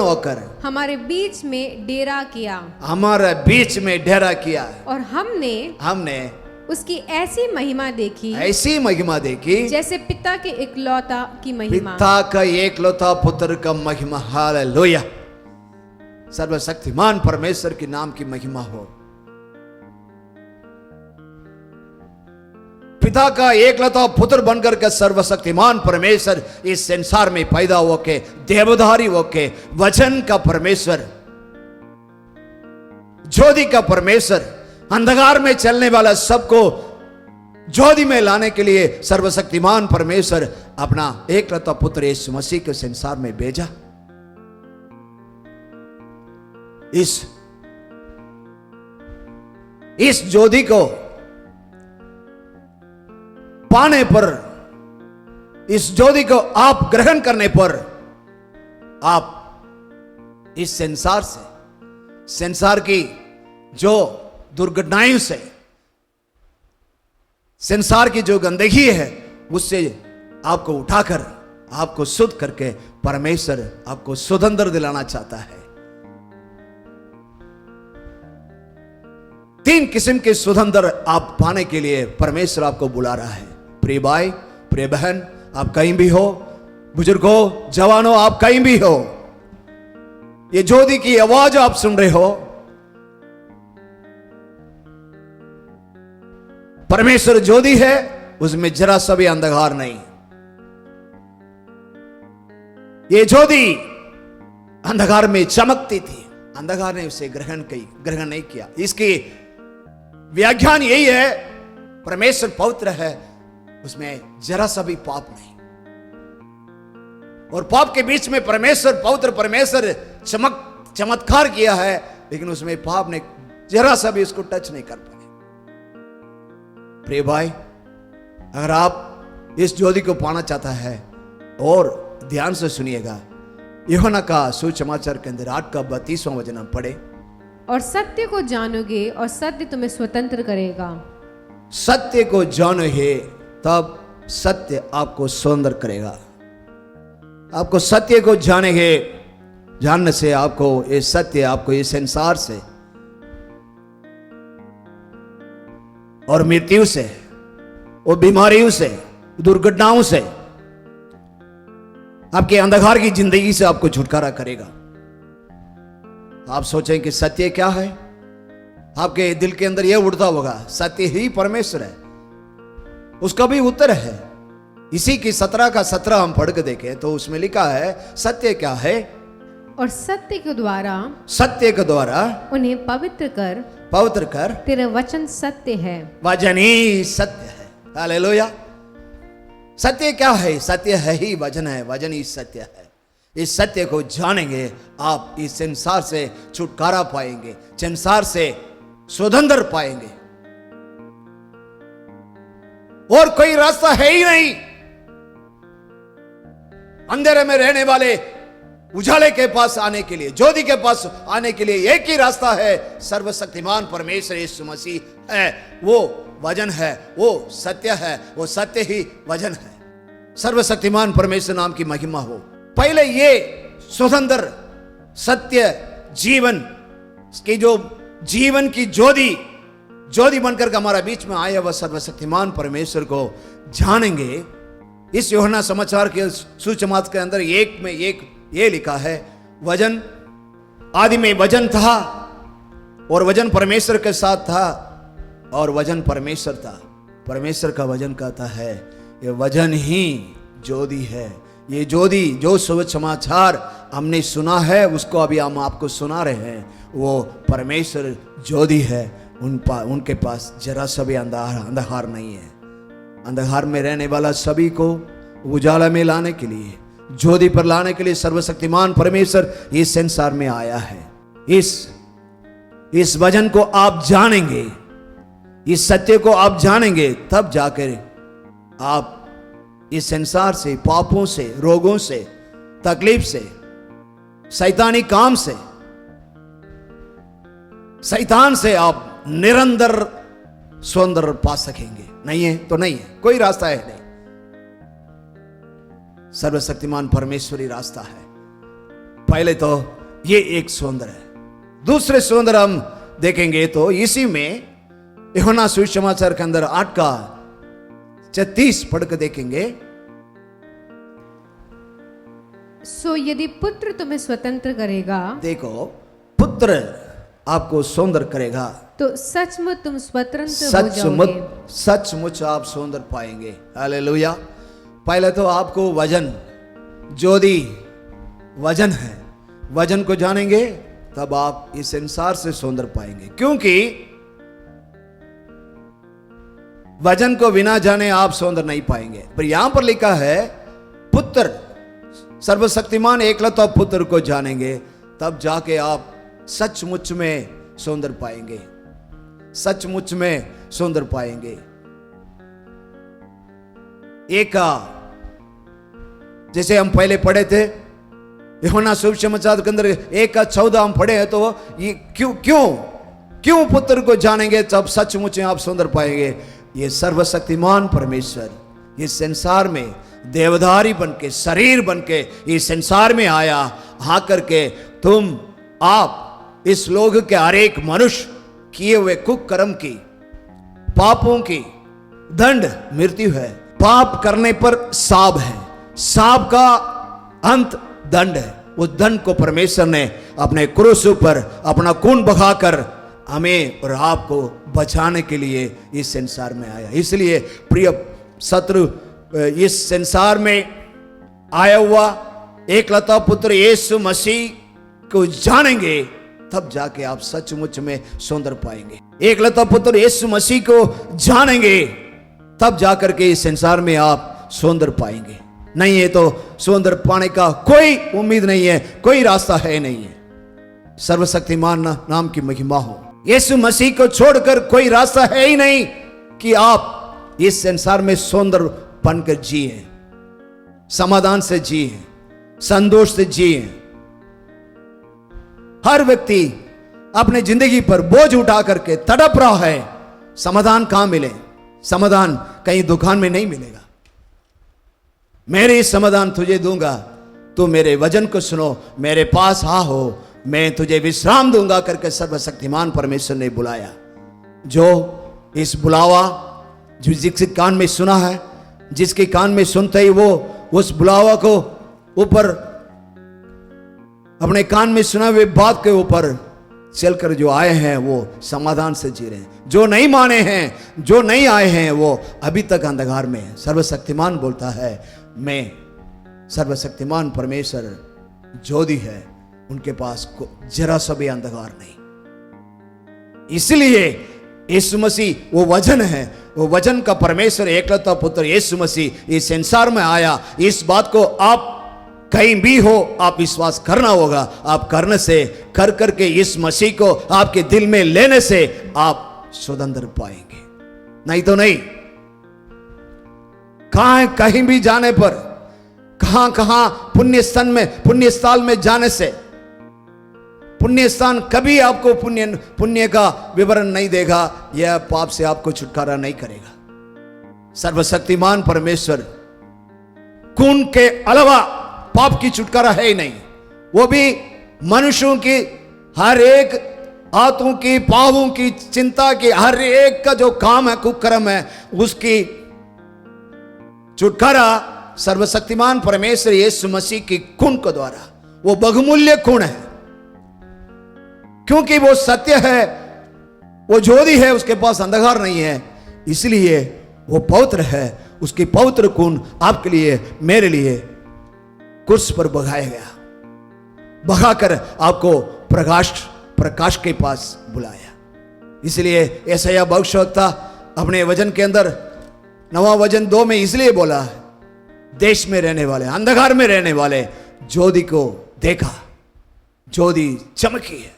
होकर हमारे बीच में डेरा किया, हमारे बीच में डेरा किया। और हमने उसकी ऐसी महिमा देखी, ऐसी महिमा देखी जैसे पिता के इकलौता की महिमा, पिता का एकलौता पुत्र का महिमा। हालेलुया। सर्वशक्तिमान परमेश्वर के नाम की महिमा हो। पिता का एकलौता पुत्र बनकर के सर्वशक्तिमान परमेश्वर इस संसार में पैदा होके, देवधारी होके, वचन का परमेश्वर, ज्योति का परमेश्वर, अंधकार में चलने वाला सबको ज्योति में लाने के लिए सर्वशक्तिमान परमेश्वर अपना एकलौता पुत्र यीशु मसीह के संसार में भेजा। इस ज्योति को पाने पर, इस ज्योति को आप ग्रहण करने पर, आप इस संसार से, संसार की जो दुर्घटनाओं से, संसार की जो गंदगी है, उससे आपको उठाकर, आपको शुद्ध करके परमेश्वर आपको स्वतंत्र दिलाना चाहता है। 3 किस्म के स्वतंत्र आप पाने के लिए परमेश्वर आपको बुला रहा है। प्रिय भाई, प्रिय बहन, आप कहीं भी हो, बुजुर्गों, जवानों, आप कहीं भी हो, ये ज्योति की आवाज आप सुन रहे हो। परमेश्वर ज्योति है, उसमें जरा सा भी अंधकार नहीं। ये ज्योति अंधकार में चमकती थी, अंधकार ने उसे ग्रहण नहीं किया। इसकी व्याख्यान यही है, परमेश्वर पवित्र है, उसमें जरा सा भी पाप नहीं। और पाप के बीच में परमेश्वर पवित्र, परमेश्वर चमत्कार किया है, लेकिन उसमें पाप ने जरा सा भी उसको टच नहीं कर पाए। प्रिय भाई, अगर आप इस ज्योति को पाना चाहता है, और ध्यान से सुनिएगा, यूहन्ना का सुसमाचार के अंदर 8:32 वचन हम पढ़े। और सत्य को जानोगे और सत्य तुम्हें स्वतंत्र करेगा। सत्य को जानोगे तब सत्य आपको स्वतंत्र करेगा। आपको सत्य को जानेंगे, जानने से आपको ये सत्य, आपको इस संसार से और मृत्यु से और बीमारियों से, दुर्घटनाओं से, आपके अंधकार की जिंदगी से आपको छुटकारा करेगा। आप सोचें कि सत्य क्या है, आपके दिल के अंदर यह उड़ता होगा, सत्य ही परमेश्वर है। उसका भी उत्तर है, इसी की 17 का 17 हम पढ़ के देखें तो उसमें लिखा है, सत्य क्या है? और सत्य के द्वारा उन्हें पवित्र कर तेरा वचन सत्य है। वचन ही सत्य है। हालेलुया। सत्य क्या है? सत्य है ही वचन है, वचन ही सत्य है। इस सत्य को जानेंगे, आप इस संसार से छुटकारा पाएंगे, संसार से स्वतंत्र पाएंगे। और कोई रास्ता है ही नहीं। अंधेरे में रहने वाले उजाले के पास आने के लिए, ज्योति के पास आने के लिए एक ही रास्ता है, सर्वशक्तिमान परमेश्वर यीशु मसीह है। वो वचन है, वो सत्य है, वो सत्य ही वचन है। सर्वशक्तिमान परमेश्वर नाम की महिमा हो। पहले ये स्वतंत्र सत्य जीवन की जो जीवन की ज्योति बनकर हमारा बीच में आया, वह सर्वशक्तिमान परमेश्वर को जानेंगे। इस यूहन्ना समाचार के सुसमाचार के अंदर एक में एक ये लिखा है, वचन आदि में वचन था और वचन परमेश्वर के साथ था और वचन परमेश्वर था। परमेश्वर का वचन कहता है ये वचन ही ज्योति है। ये ज्योति जो सुसमाचार हमने सुना है उसको अभी हम आपको सुना रहे हैं, वो परमेश्वर ज्योति है। उनके पास जरा सा भी अंधकार नहीं है। अंधकार में रहने वाला सभी को उजाला में लाने के लिए, ज्योति पर लाने के लिए सर्वशक्तिमान परमेश्वर इस संसार में आया है। इस वचन को आप जानेंगे, इस सत्य को आप जानेंगे, तब जाकर आप इस संसार से, पापों से, रोगों से, तकलीफ से, शैतानी काम से, शैतान से आप निरंतर स्वतंत्र पा सकेंगे। नहीं है तो नहीं है, कोई रास्ता है नहीं। सर्वशक्तिमान परमेश्वरी रास्ता है। पहले तो ये एक स्वतंत्र है। दूसरे स्वतंत्र हम देखेंगे तो इसी में यूहन्ना सुसमाचार के अंदर 8:36 पढ़कर देखेंगे। सो यदि पुत्र तुम्हें स्वतंत्र करेगा, देखो पुत्र आपको स्वतंत्र करेगा तो सचमुच तुम स्वतंत्र हो जाओगे। सचमुच आप स्वतंत्र पाएंगे। हालेलुया। पहले तो आपको वचन, ज्योति वचन है, वचन को जानेंगे तब आप इस संसार से स्वतंत्र पाएंगे। क्योंकि वचन को बिना जाने आप स्वतंत्र नहीं पाएंगे। पर यहां पर लिखा है पुत्र, सर्वशक्तिमान एकलौता पुत्र को जानेंगे तब जाके आप सचमुच में स्वतंत्र पाएंगे, सचमुच में स्वतंत्र पाएंगे। एक जैसे हम पहले पढ़े थे यूहन्ना सुसमाचार के अंदर 1:14 हम पढ़े हैं, तो ये क्यों पुत्र को जानेंगे तब सचमुच में आप स्वतंत्र पाएंगे। ये सर्वशक्तिमान परमेश्वर इस संसार में देवधारी बनके, शरीर बनके इस संसार में आया। आकर के आप इस लोग के हर एक मनुष्य किए हुए कुकर्म की, पापों की दंड मृत्यु है। पाप करने पर साब है, साब का अंत दंड है। उस दंड को परमेश्वर ने अपने क्रूस पर अपना खून बहाकर हमें और आपको बचाने के लिए इस संसार में आया। इसलिए प्रिय शत्रु, इस संसार में आया हुआ एकलौता पुत्र यीशु मसीह को जानेंगे तब जाके आप सचमुच में स्वतंत्र पाएंगे। एकलौता पुत्र यीशु मसीह को जानेंगे तब जाकर के इस संसार में आप स्वतंत्र पाएंगे। नहीं है तो स्वतंत्र पाने का कोई उम्मीद नहीं है, कोई रास्ता है नहीं है। सर्वशक्तिमान नाम की महिमा हो। यीशु मसीह को छोड़कर कोई रास्ता है ही नहीं कि आप इस संसार में स्वतंत्र बनकर जिए, समाधान से जिए, संतोष से जिए। हर व्यक्ति अपने जिंदगी पर बोझ उठा करके तड़प रहा है, समाधान कहां मिले? समाधान कहीं दुकान में नहीं मिलेगा। मेरे समाधान तुझे दूंगा, तू मेरे वचन को सुनो, मेरे पास हो, मैं तुझे विश्राम दूंगा करके सर्वशक्तिमान परमेश्वर ने बुलाया। जो इस बुलावा जो जिसके कान में सुना है, जिसके कान में सुनते ही वो उस बुलावा को ऊपर अपने कान में सुना हुए बात के ऊपर चलकर जो आए हैं वो समाधान से जी रहे हैं। जो नहीं माने हैं, जो नहीं आए हैं, वो अभी तक अंधकार में है। सर्वशक्तिमान बोलता है मैं सर्वशक्तिमान परमेश्वर ज्योति है, उनके पास जरा सा भी अंधकार नहीं। इसलिए यीशु मसीह वो वचन है, वो वचन का परमेश्वर एकलौता पुत्र यीशु मसीह इस संसार में आया। इस बात को आप कहीं भी हो आप विश्वास करना होगा। आप करने से कर करके इस मसीह को आपके दिल में लेने से आप स्वतंत्र पाएंगे, नहीं तो नहीं। कहीं भी जाने पर, कहां पुण्य स्थल में जाने से, पुण्य स्थान कभी आपको पुण्य का विवरण नहीं देगा, यह पाप से आपको छुटकारा नहीं करेगा। सर्वशक्तिमान परमेश्वर खून के अलावा पाप की छुटकारा है ही नहीं। वो भी मनुष्यों की हर एक आत्मों की, पापों की, चिंता की, हर एक का जो काम है, कुकर्म है, उसकी छुटकारा सर्वशक्तिमान परमेश्वर यीशु मसीह की खून के द्वारा। वो बहुमूल्य खून है, क्योंकि वो सत्य है, वो ज्योति है, उसके पास अंधकार नहीं है, इसलिए वो पवित्र है। उसकी पवित्र खून आपके लिए, मेरे लिए क्रूस पर बहाया गया, बहाकर आपको प्रकाश के पास बुलाया। इसलिए यशायाह भविष्यवक्ता अपने वचन के अंदर 9वां वचन 2 में इसलिए बोला है, देश में रहने वाले, अंधकार में रहने वाले ज्योति को देखा, ज्योति चमकी है।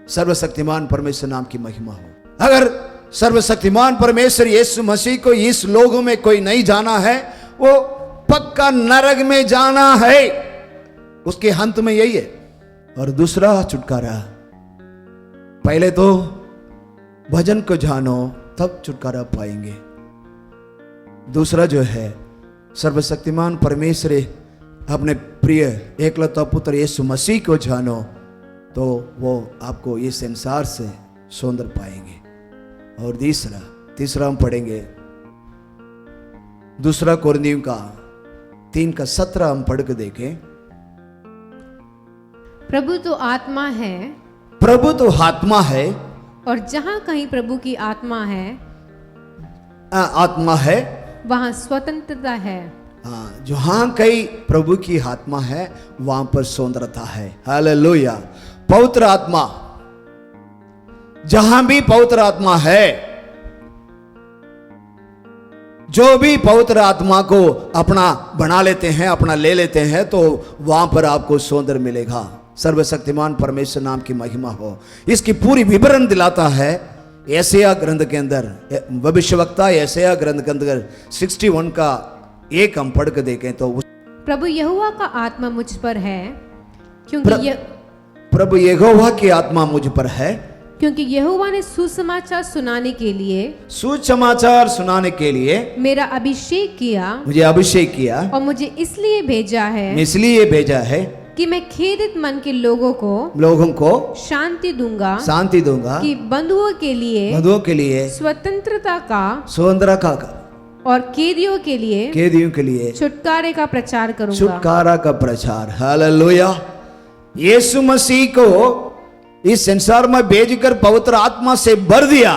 सर्वशक्तिमान परमेश्वर नाम की महिमा हो। अगर सर्वशक्तिमान परमेश्वर यीशु मसीह को इस लोगों में कोई नहीं जाना है, वो पक्का नरक में जाना है, उसके अंत में यही है। और दूसरा छुटकारा, पहले तो भजन को जानो तब छुटकारा पाएंगे। दूसरा जो है, सर्वशक्तिमान परमेश्वर अपने प्रिय एकलौता पुत्र यीशु मसीह को जानो तो वो आपको इस संसार से सौंदर्य पाएंगे। और तीसरा हम पढ़ेंगे 2 कोरिन्थियों का 3:17 हम पढ़ के देखें। प्रभु तो आत्मा है, प्रभु तो आत्मा है, और जहां कहीं प्रभु की आत्मा है, वहां स्वतंत्रता है। जहां कहीं प्रभु की आत्मा है वहां पर स्वतंत्रता है। हालेलुया। पवित्र आत्मा, जहां भी पवित्र आत्मा है, जो भी पवित्र आत्मा को अपना बना लेते हैं, अपना ले लेते हैं, तो वहां पर आपको सौंदर्य मिलेगा। सर्वशक्तिमान परमेश्वर नाम की महिमा हो। इसकी पूरी विवरण दिलाता है यशायाह ग्रंथ के अंदर, भविष्यवक्ता यशायाह ग्रंथ के अंदर 61 का 1 हम पढ़ के देखें तो, प्रभु यहोवा का आत्मा मुझ पर है, क्योंकि प्रभु यहोवा की आत्मा मुझ पर है, क्योंकि यहोवा ने सुसमाचार सुनाने के लिए मेरा अभिषेक किया, मुझे अभिषेक किया, और मुझे इसलिए भेजा है कि मैं खेदित मन के लोगों को शांति दूंगा, कि बंधुओं के लिए स्वतंत्रता का और कैदियों के लिए छुटकारे का प्रचार करूंगा। छुटकारा का प्रचार। हालेलुया। यीशु मसीह को इस संसार में भेजकर पवित्र आत्मा से भर दिया।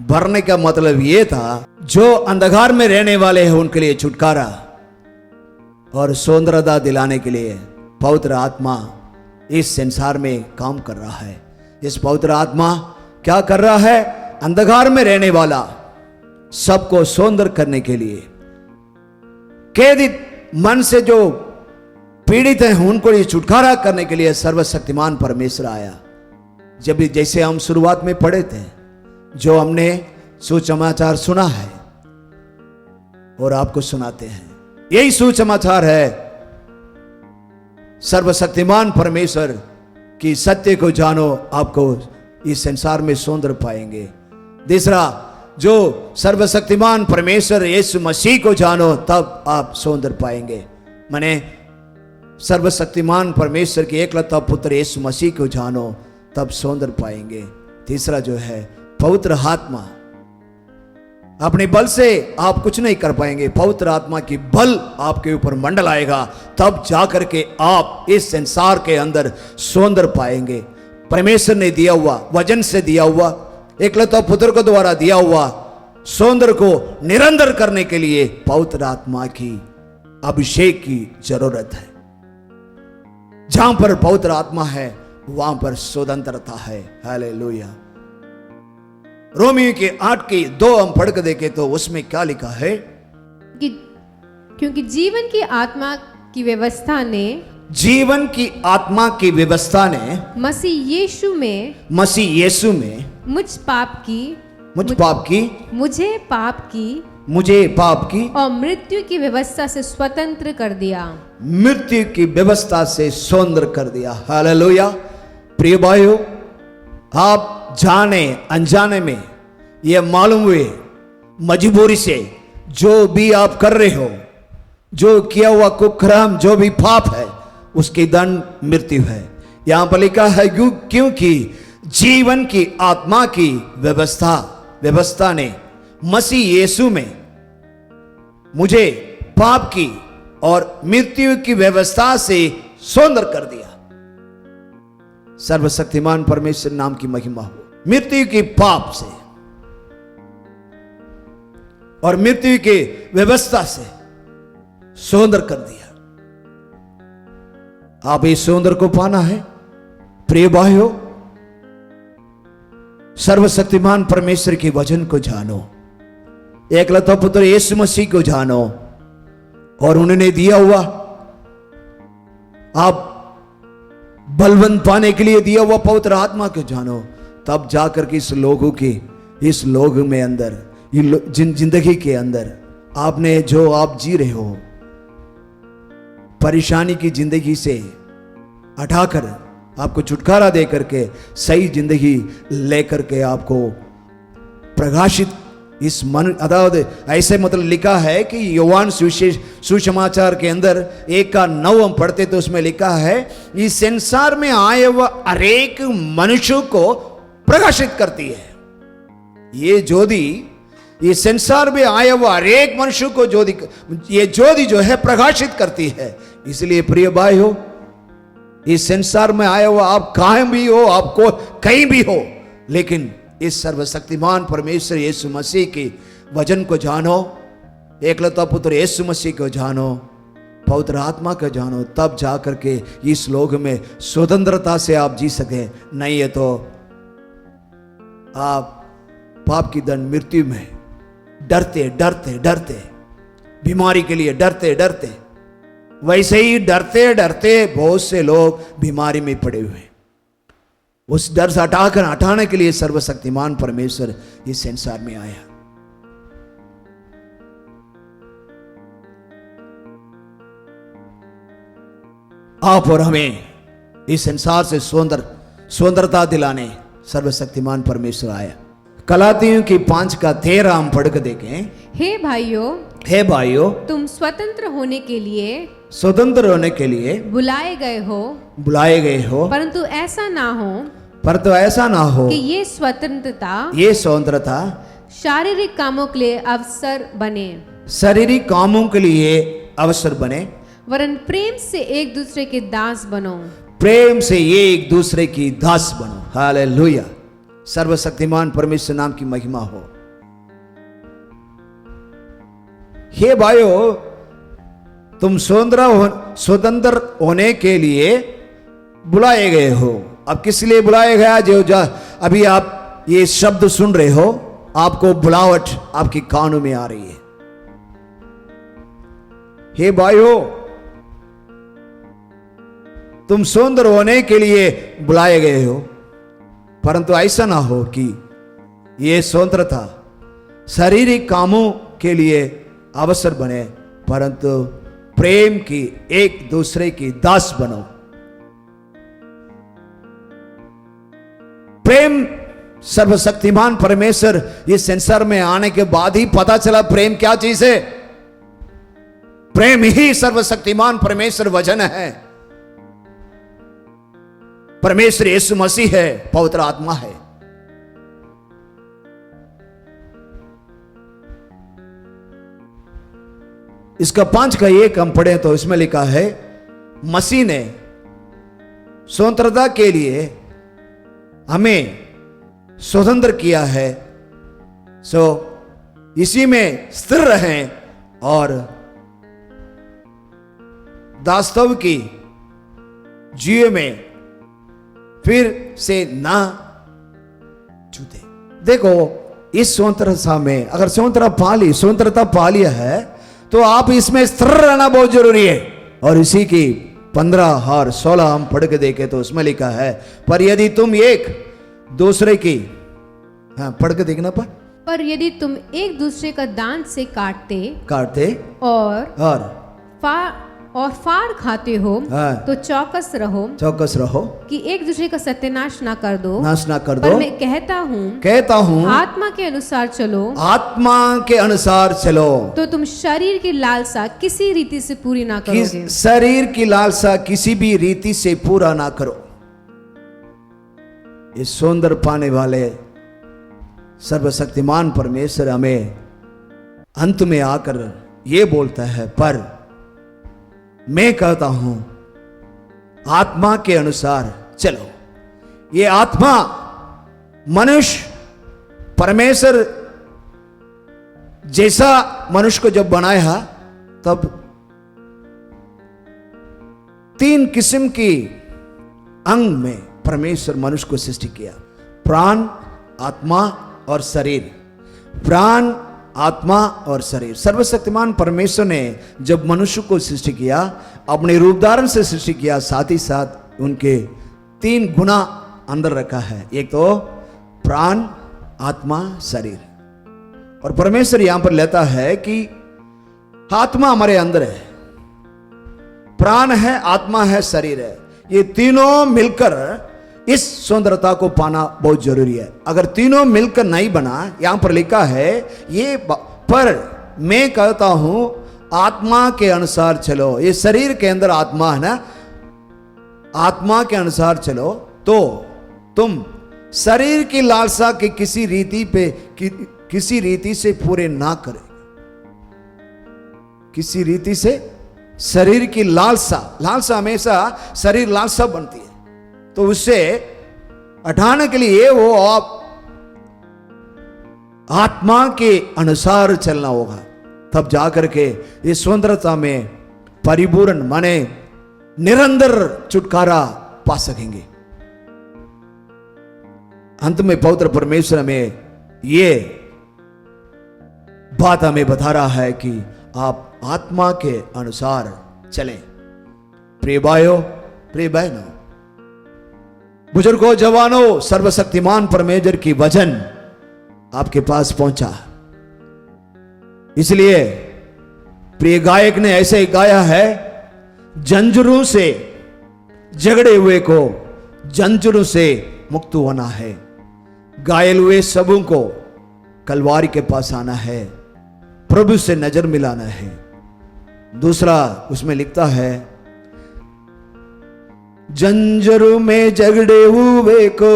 भरने का मतलब यह था, जो अंधकार में रहने वाले हैं उनके लिए छुटकारा और सौंदर्यता दिलाने के लिए पवित्र आत्मा इस संसार में काम कर रहा है। इस पवित्र आत्मा क्या कर रहा है? अंधकार में रहने वाला सबको सौंदर्य करने के लिए, कैदित मन से जो पीड़ित हैं उनको ये छुटकारा करने के लिए सर्वशक्तिमान परमेश्वर आया। जब जैसे हम शुरुआत में पढ़े थे, जो हमने सुसमाचार सुना है और आपको सुनाते हैं, यही सुसमाचार है। सर्वशक्तिमान परमेश्वर की सत्य को जानो, आपको इस संसार में सौंदर्य पाएंगे। दूसरा, जो सर्वशक्तिमान परमेश्वर यीशु मसीह को जानो, तब आप सौंदर्य पाएंगे। माने सर्वशक्तिमान परमेश्वर के एकलौता पुत्र यीशु मसीह को जानो, तब सौंदर्य पाएंगे। तीसरा जो है पवित्र आत्मा। अपने बल से आप कुछ नहीं कर पाएंगे, पवित्र आत्मा की बल आपके ऊपर मंडल आएगा, तब जाकर के आप इस संसार के अंदर सौंदर्य पाएंगे। परमेश्वर ने दिया हुआ, वचन से दिया हुआ, एकलौता पुत्र को द्वारा दिया हुआ सौंदर्य को निरंतर करने के लिए पवित्र आत्मा की अभिषेक की जरूरत है। जहां पर पवित्र आत्मा है वहां पर स्वतंत्रता है। हालेलुया। रोमियो के 8 की 2 हम पढ़ के देखें तो उसमें क्या लिखा है कि क्योंकि जीवन की आत्मा की व्यवस्था ने जीवन की आत्मा की व्यवस्था ने मसीह यीशु में मुझ पाप की मुझे पाप की और मृत्यु की व्यवस्था से स्वतंत्र कर दिया। मृत्यु की व्यवस्था से स्वतंत्र कर दिया। हालेलुया। प्रिय भाइयों, आप जाने अनजाने में यह मालूम हुए मजबूरी से जो भी आप कर रहे हो, जो किया हुआ कुकर्म, जो भी पाप है, उसकी दंड मृत्यु है। यहां पर लिखा है क्योंकि जीवन की आत्मा की व्यवस्था ने मसीह यीशु में मुझे पाप की और मृत्यु की व्यवस्था से स्वतंत्र कर दिया। सर्वशक्तिमान परमेश्वर नाम की महिमा हो। मृत्यु की पाप से और मृत्यु की व्यवस्था से स्वतंत्र कर दिया। आप इस स्वतंत्र को पाना है। प्रिय भाइयों, सर्वशक्तिमान परमेश्वर के वचन को जानो, एकलौता पुत्र यीशु मसीह को जानो, और उन्होंने दिया हुआ आप बलवंत पाने के लिए दिया हुआ पवित्र आत्मा को जानो। तब जाकर के इस लोग में अंदर, जिंदगी के अंदर आपने जो आप जी रहे हो, परेशानी की जिंदगी से हटाकर आपको छुटकारा दे करके सही जिंदगी लेकर के आपको प्रकाशित इस मन अदावत ऐसे मतलब लिखा है कि योवान सुसमाचार के अंदर 1:9 हम पढ़ते तो उसमें लिखा है, इस संसार में आए हुआ हरेक मनुष्य को प्रकाशित करती है। ये ज्योति इस संसार में आया हुआ हरेक मनुष्य को ये ज्योति जो है प्रकाशित करती है। इसलिए प्रिय भाई हो, इस संसार में आया हुआ आप कहीं भी हो, आपको कहीं भी हो, लेकिन इस सर्वशक्तिमान परमेश्वर यीशु मसीह के वचन को जानो, एकलौता पुत्र यीशु मसीह को जानो, पवित्र आत्मा को जानो, तब जाकर के इस लोक में स्वतंत्रता से आप जी सके। नहीं है तो आप पाप की दंड मृत्यु में डरते बीमारी के लिए डरते वैसे ही डरते बहुत से लोग बीमारी में पड़े हुए हैं। उस डर से हटाने के लिए सर्वशक्तिमान परमेश्वर इस संसार में आया। आप और हमें इस संसार से स्वतंत्रता दिलाने सर्वशक्तिमान परमेश्वर आया। गलातियों की 5:13 हम पढ़ के देखें। हे भाइयों, तुम स्वतंत्र होने के लिए बुलाए गए हो, परंतु ऐसा ना हो कि ये स्वतंत्रता शारीरिक कामों के लिए अवसर बने, वरन प्रेम से एक दूसरे के दास बनो। हालेलुया। सर्वशक्तिमान परमेश्वर नाम की महिमा हो। हे भाइयों, तुम स्वतंत्र होने के लिए बुलाए गए हो। अब किस लिए बुलाया गया? जो अभी आप ये शब्द सुन रहे हो, आपको बुलावट आपकी कानों में आ रही है। हे भाइयों, तुम स्वतंत्र होने के लिए बुलाए गए हो, परंतु ऐसा ना हो कि ये स्वतंत्रता शारीरिक कामों के लिए अवसर बने, परंतु प्रेम की एक दूसरे की दास बनो। प्रेम सर्वशक्तिमान परमेश्वर इस संसार में आने के बाद ही पता चला प्रेम क्या चीज है। प्रेम ही सर्वशक्तिमान परमेश्वर वचन है, परमेश्वर यीशु मसीह है, पवित्र आत्मा है। इसका 5:1 हम पढ़े तो इसमें लिखा है, मसीह ने स्वतंत्रता के लिए हमें स्वतंत्र किया है, सो इसी में स्थिर रहें और दास्तव की जिये में फिर से ना छूते। देखो, इस स्वतंत्रता में अगर स्वतंत्रता पा लिया है तो आप इसमें स्थिर रहना बहुत जरूरी है। और इसी की 15 और 16 हम पढ़ के देखें तो उसमें लिखा है, पर यदि तुम एक दूसरे की, हाँ पढ़ के देखना पर यदि तुम एक दूसरे का दांत से काटते और फाड़ खाते हो, हाँ। तो चौकस रहो कि एक दूसरे का सत्यानाश ना कर दो। पर मैं कहता हूँ आत्मा के अनुसार चलो, तो तुम शरीर की लालसा किसी रीति से पूरी ना करोगे। शरीर की लालसा किसी भी रीति से पूरा ना करो। इस सौंदर्य पाने वाले सर्वशक्तिमान परमेश्वर हमें अंत में आकर ये बोलता है, पर मैं कहता हूं आत्मा के अनुसार चलो। ये आत्मा मनुष्य परमेश्वर जैसा मनुष्य को जब बनाया तब 3 किस्म की अंग में परमेश्वर मनुष्य को सृष्टि किया, प्राण, आत्मा और शरीर। प्राण, आत्मा और शरीर। सर्वशक्तिमान परमेश्वर ने जब मनुष्य को सृष्टि किया, अपने रूप धारण से सृष्टि किया, साथ ही साथ उनके 3 गुना अंदर रखा है, एक तो प्राण, आत्मा, शरीर। और परमेश्वर यहां पर लेता है कि आत्मा हमारे अंदर है, प्राण है, आत्मा है, शरीर है। ये तीनों मिलकर इस सुंदरता को पाना बहुत जरूरी है। अगर तीनों मिलकर नहीं बना, यहां पर लिखा है ये, पर मैं कहता हूं आत्मा के अनुसार चलो। ये शरीर के अंदर आत्मा है ना, आत्मा के अनुसार चलो तो तुम शरीर की लालसा के किसी रीति से पूरे ना करें। किसी रीति से शरीर की लालसा हमेशा शरीर लालसा बनती है, तो उससे हटाने के लिए वो आप आत्मा के अनुसार चलना होगा, तब जाकर के इस स्वतंत्रता में परिपूर्ण माने निरंतर छुटकारा पा सकेंगे। अंत में पवित्र परमेश्वर में ये बात हमें बता रहा है कि आप आत्मा के अनुसार चलें। प्रिय भाइयों, प्रिय बहनों, बुजुर्गों, जवानों, सर्वशक्तिमान परमेश्वर की वचन आपके पास पहुंचा। इसलिए प्रिय गायक ने ऐसे ही गाया है, जंजीरों से झगड़े हुए को जंजीरों से मुक्त होना है, घायल हुए सबों को कलवारी के पास आना है, प्रभु से नजर मिलाना है। दूसरा उसमें लिखता है, जंजीरों में झगड़े हुए को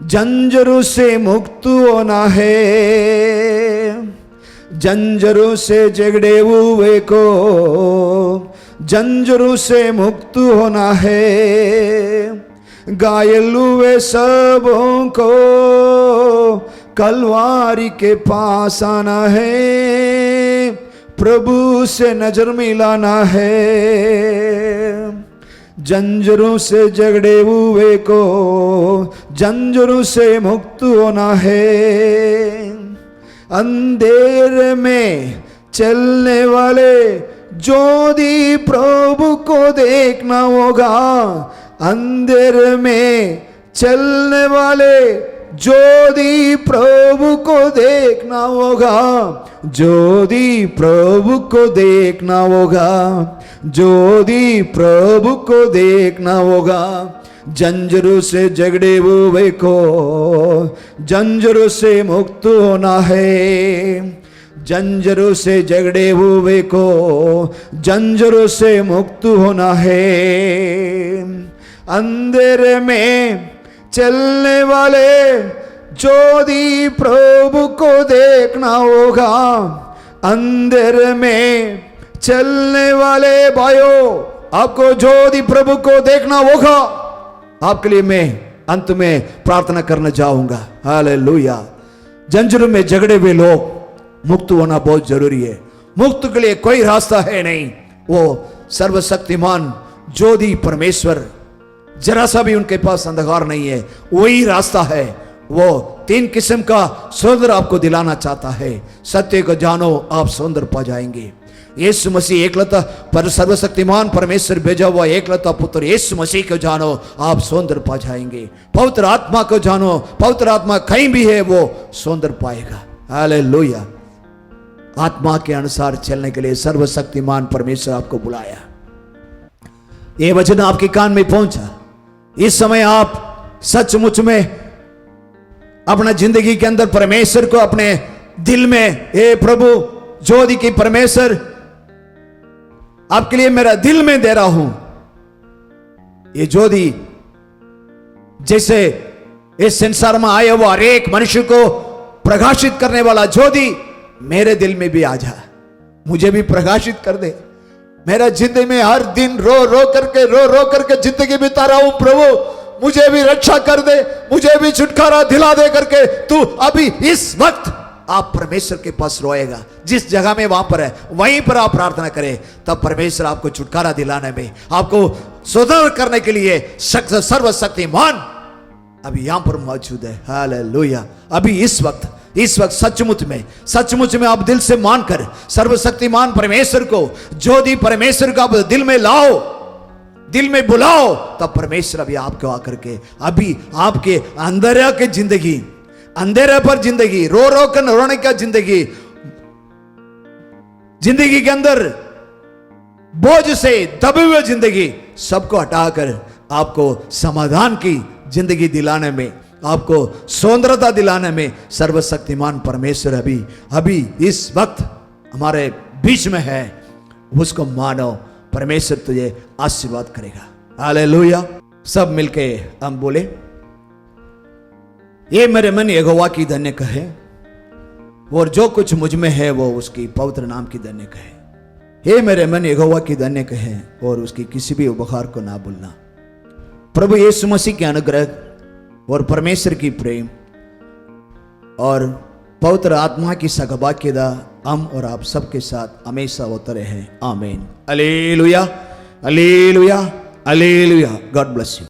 जंजीरों से मुक्त होना है, जंजीरों से झगड़े हुए को जंजीरों से मुक्त होना है, घायल हुए सबों को कलवारी के पास आना है, प्रभु से नजर मिलाना है। जंजीरों से झगड़े हुए को जंजीरों से मुक्त होना है, अंधेरे में चलने वाले ज्योति प्रभु को देखना होगा, अंधेरे में चलने वाले ज्योति प्रभु को देखना होगा, ज्योति प्रभु को देखना होगा, ज्योति प्रभु को देखना होगा। जंजीरों से झगड़े हुए को जंजीरों से मुक्त होना है, जंजीरों से झगड़े हुए को जंजीरों से मुक्त होना है, अंधेरे में चलने वाले ज्योति प्रभु को देखना होगा, अंधेरे में चलने वाले भाइयों आपको ज्योति प्रभु को देखना होगा। आपके लिए मैं अंत में प्रार्थना करना चाहूंगा। हालेलुया। जंजीरों में झगड़े हुए लोग मुक्त होना बहुत जरूरी है। मुक्त के लिए कोई रास्ता है नहीं, वो सर्वशक्तिमान ज्योति परमेश्वर, जरा सा भी उनके पास अंधकार नहीं है, वही रास्ता है, वो 3 किस्म का सौंदर्य आपको दिलाना चाहता है। सत्य को जानो, आप सौंदर्य पा जाएंगे। यीशु मसीह एकलता पर सर्वशक्तिमान परमेश्वर भेजा हुआ एकलता पुत्र यीशु मसीह को जानो, आप सौंदर्य पा जाएंगे। पवित्र आत्मा को जानो, पवित्र आत्मा कहीं भी है वो सौंदर्य पाएगा। हालेलुया। आत्मा के अनुसार चलने के लिए सर्वशक्तिमान परमेश्वर आपको बुलाया। ये वचन आपके कान में पहुंचा। इस समय आप सचमुच में अपना जिंदगी के अंदर परमेश्वर को अपने दिल में, हे प्रभु ज्योति की परमेश्वर, आपके लिए मेरा दिल में दे रहा हूं। ये ज्योति जैसे इस संसार में आए हुआ हर एक मनुष्य को प्रकाशित करने वाला ज्योति मेरे दिल में भी आ जा, मुझे भी प्रकाशित कर दे। मेरा जिंदगी में हर दिन रो रो करके जिंदगी बिता रहा हूं प्रभु, मुझे भी रक्षा कर दे, मुझे भी छुटकारा दिला दे करके तू अभी इस वक्त आप परमेश्वर के पास रोएगा। जिस जगह में वहां पर है वहीं पर आप प्रार्थना करें, तब परमेश्वर आपको छुटकारा दिलाने में, आपको सुधार करने के लिए सर्वशक्तिमान अभी यहां पर मौजूद है। हालेलुया। अभी इस वक्त सचमुच में आप दिल से मानकर सर्वशक्तिमान परमेश्वर को, ज्योति परमेश्वर को आप दिल में लाओ, दिल में बुलाओ, तब परमेश्वर अभी आपको आकर के अभी आपके अंधेरे की जिंदगी, अंधेरे पर जिंदगी, रो रो कर रोने का जिंदगी के अंदर बोझ से दबे हुए जिंदगी सबको हटाकर आपको समाधान की जिंदगी दिलाने में, आपको सौंदर्यता दिलाने में सर्वशक्तिमान परमेश्वर अभी इस वक्त हमारे बीच में है। उसको मानो, परमेश्वर तुझे आशीर्वाद करेगा। हालेलुया। सब मिलके हम बोले, ये मेरे मन यहोवा की धन्य कहे, और जो कुछ मुझ में है वो उसकी पवित्र नाम की धन्य कहे। हे मेरे मन यहोवा की धन्य कहे, और उसकी किसी भी उपकार को ना भूलना। प्रभु यीशु मसीह के अनुग्रह और परमेश्वर की प्रेम और पवित्र आत्मा की सहभागिता हम और आप सबके साथ हमेशा होता रहे। आमीन। Hallelujah, hallelujah, hallelujah. God bless you.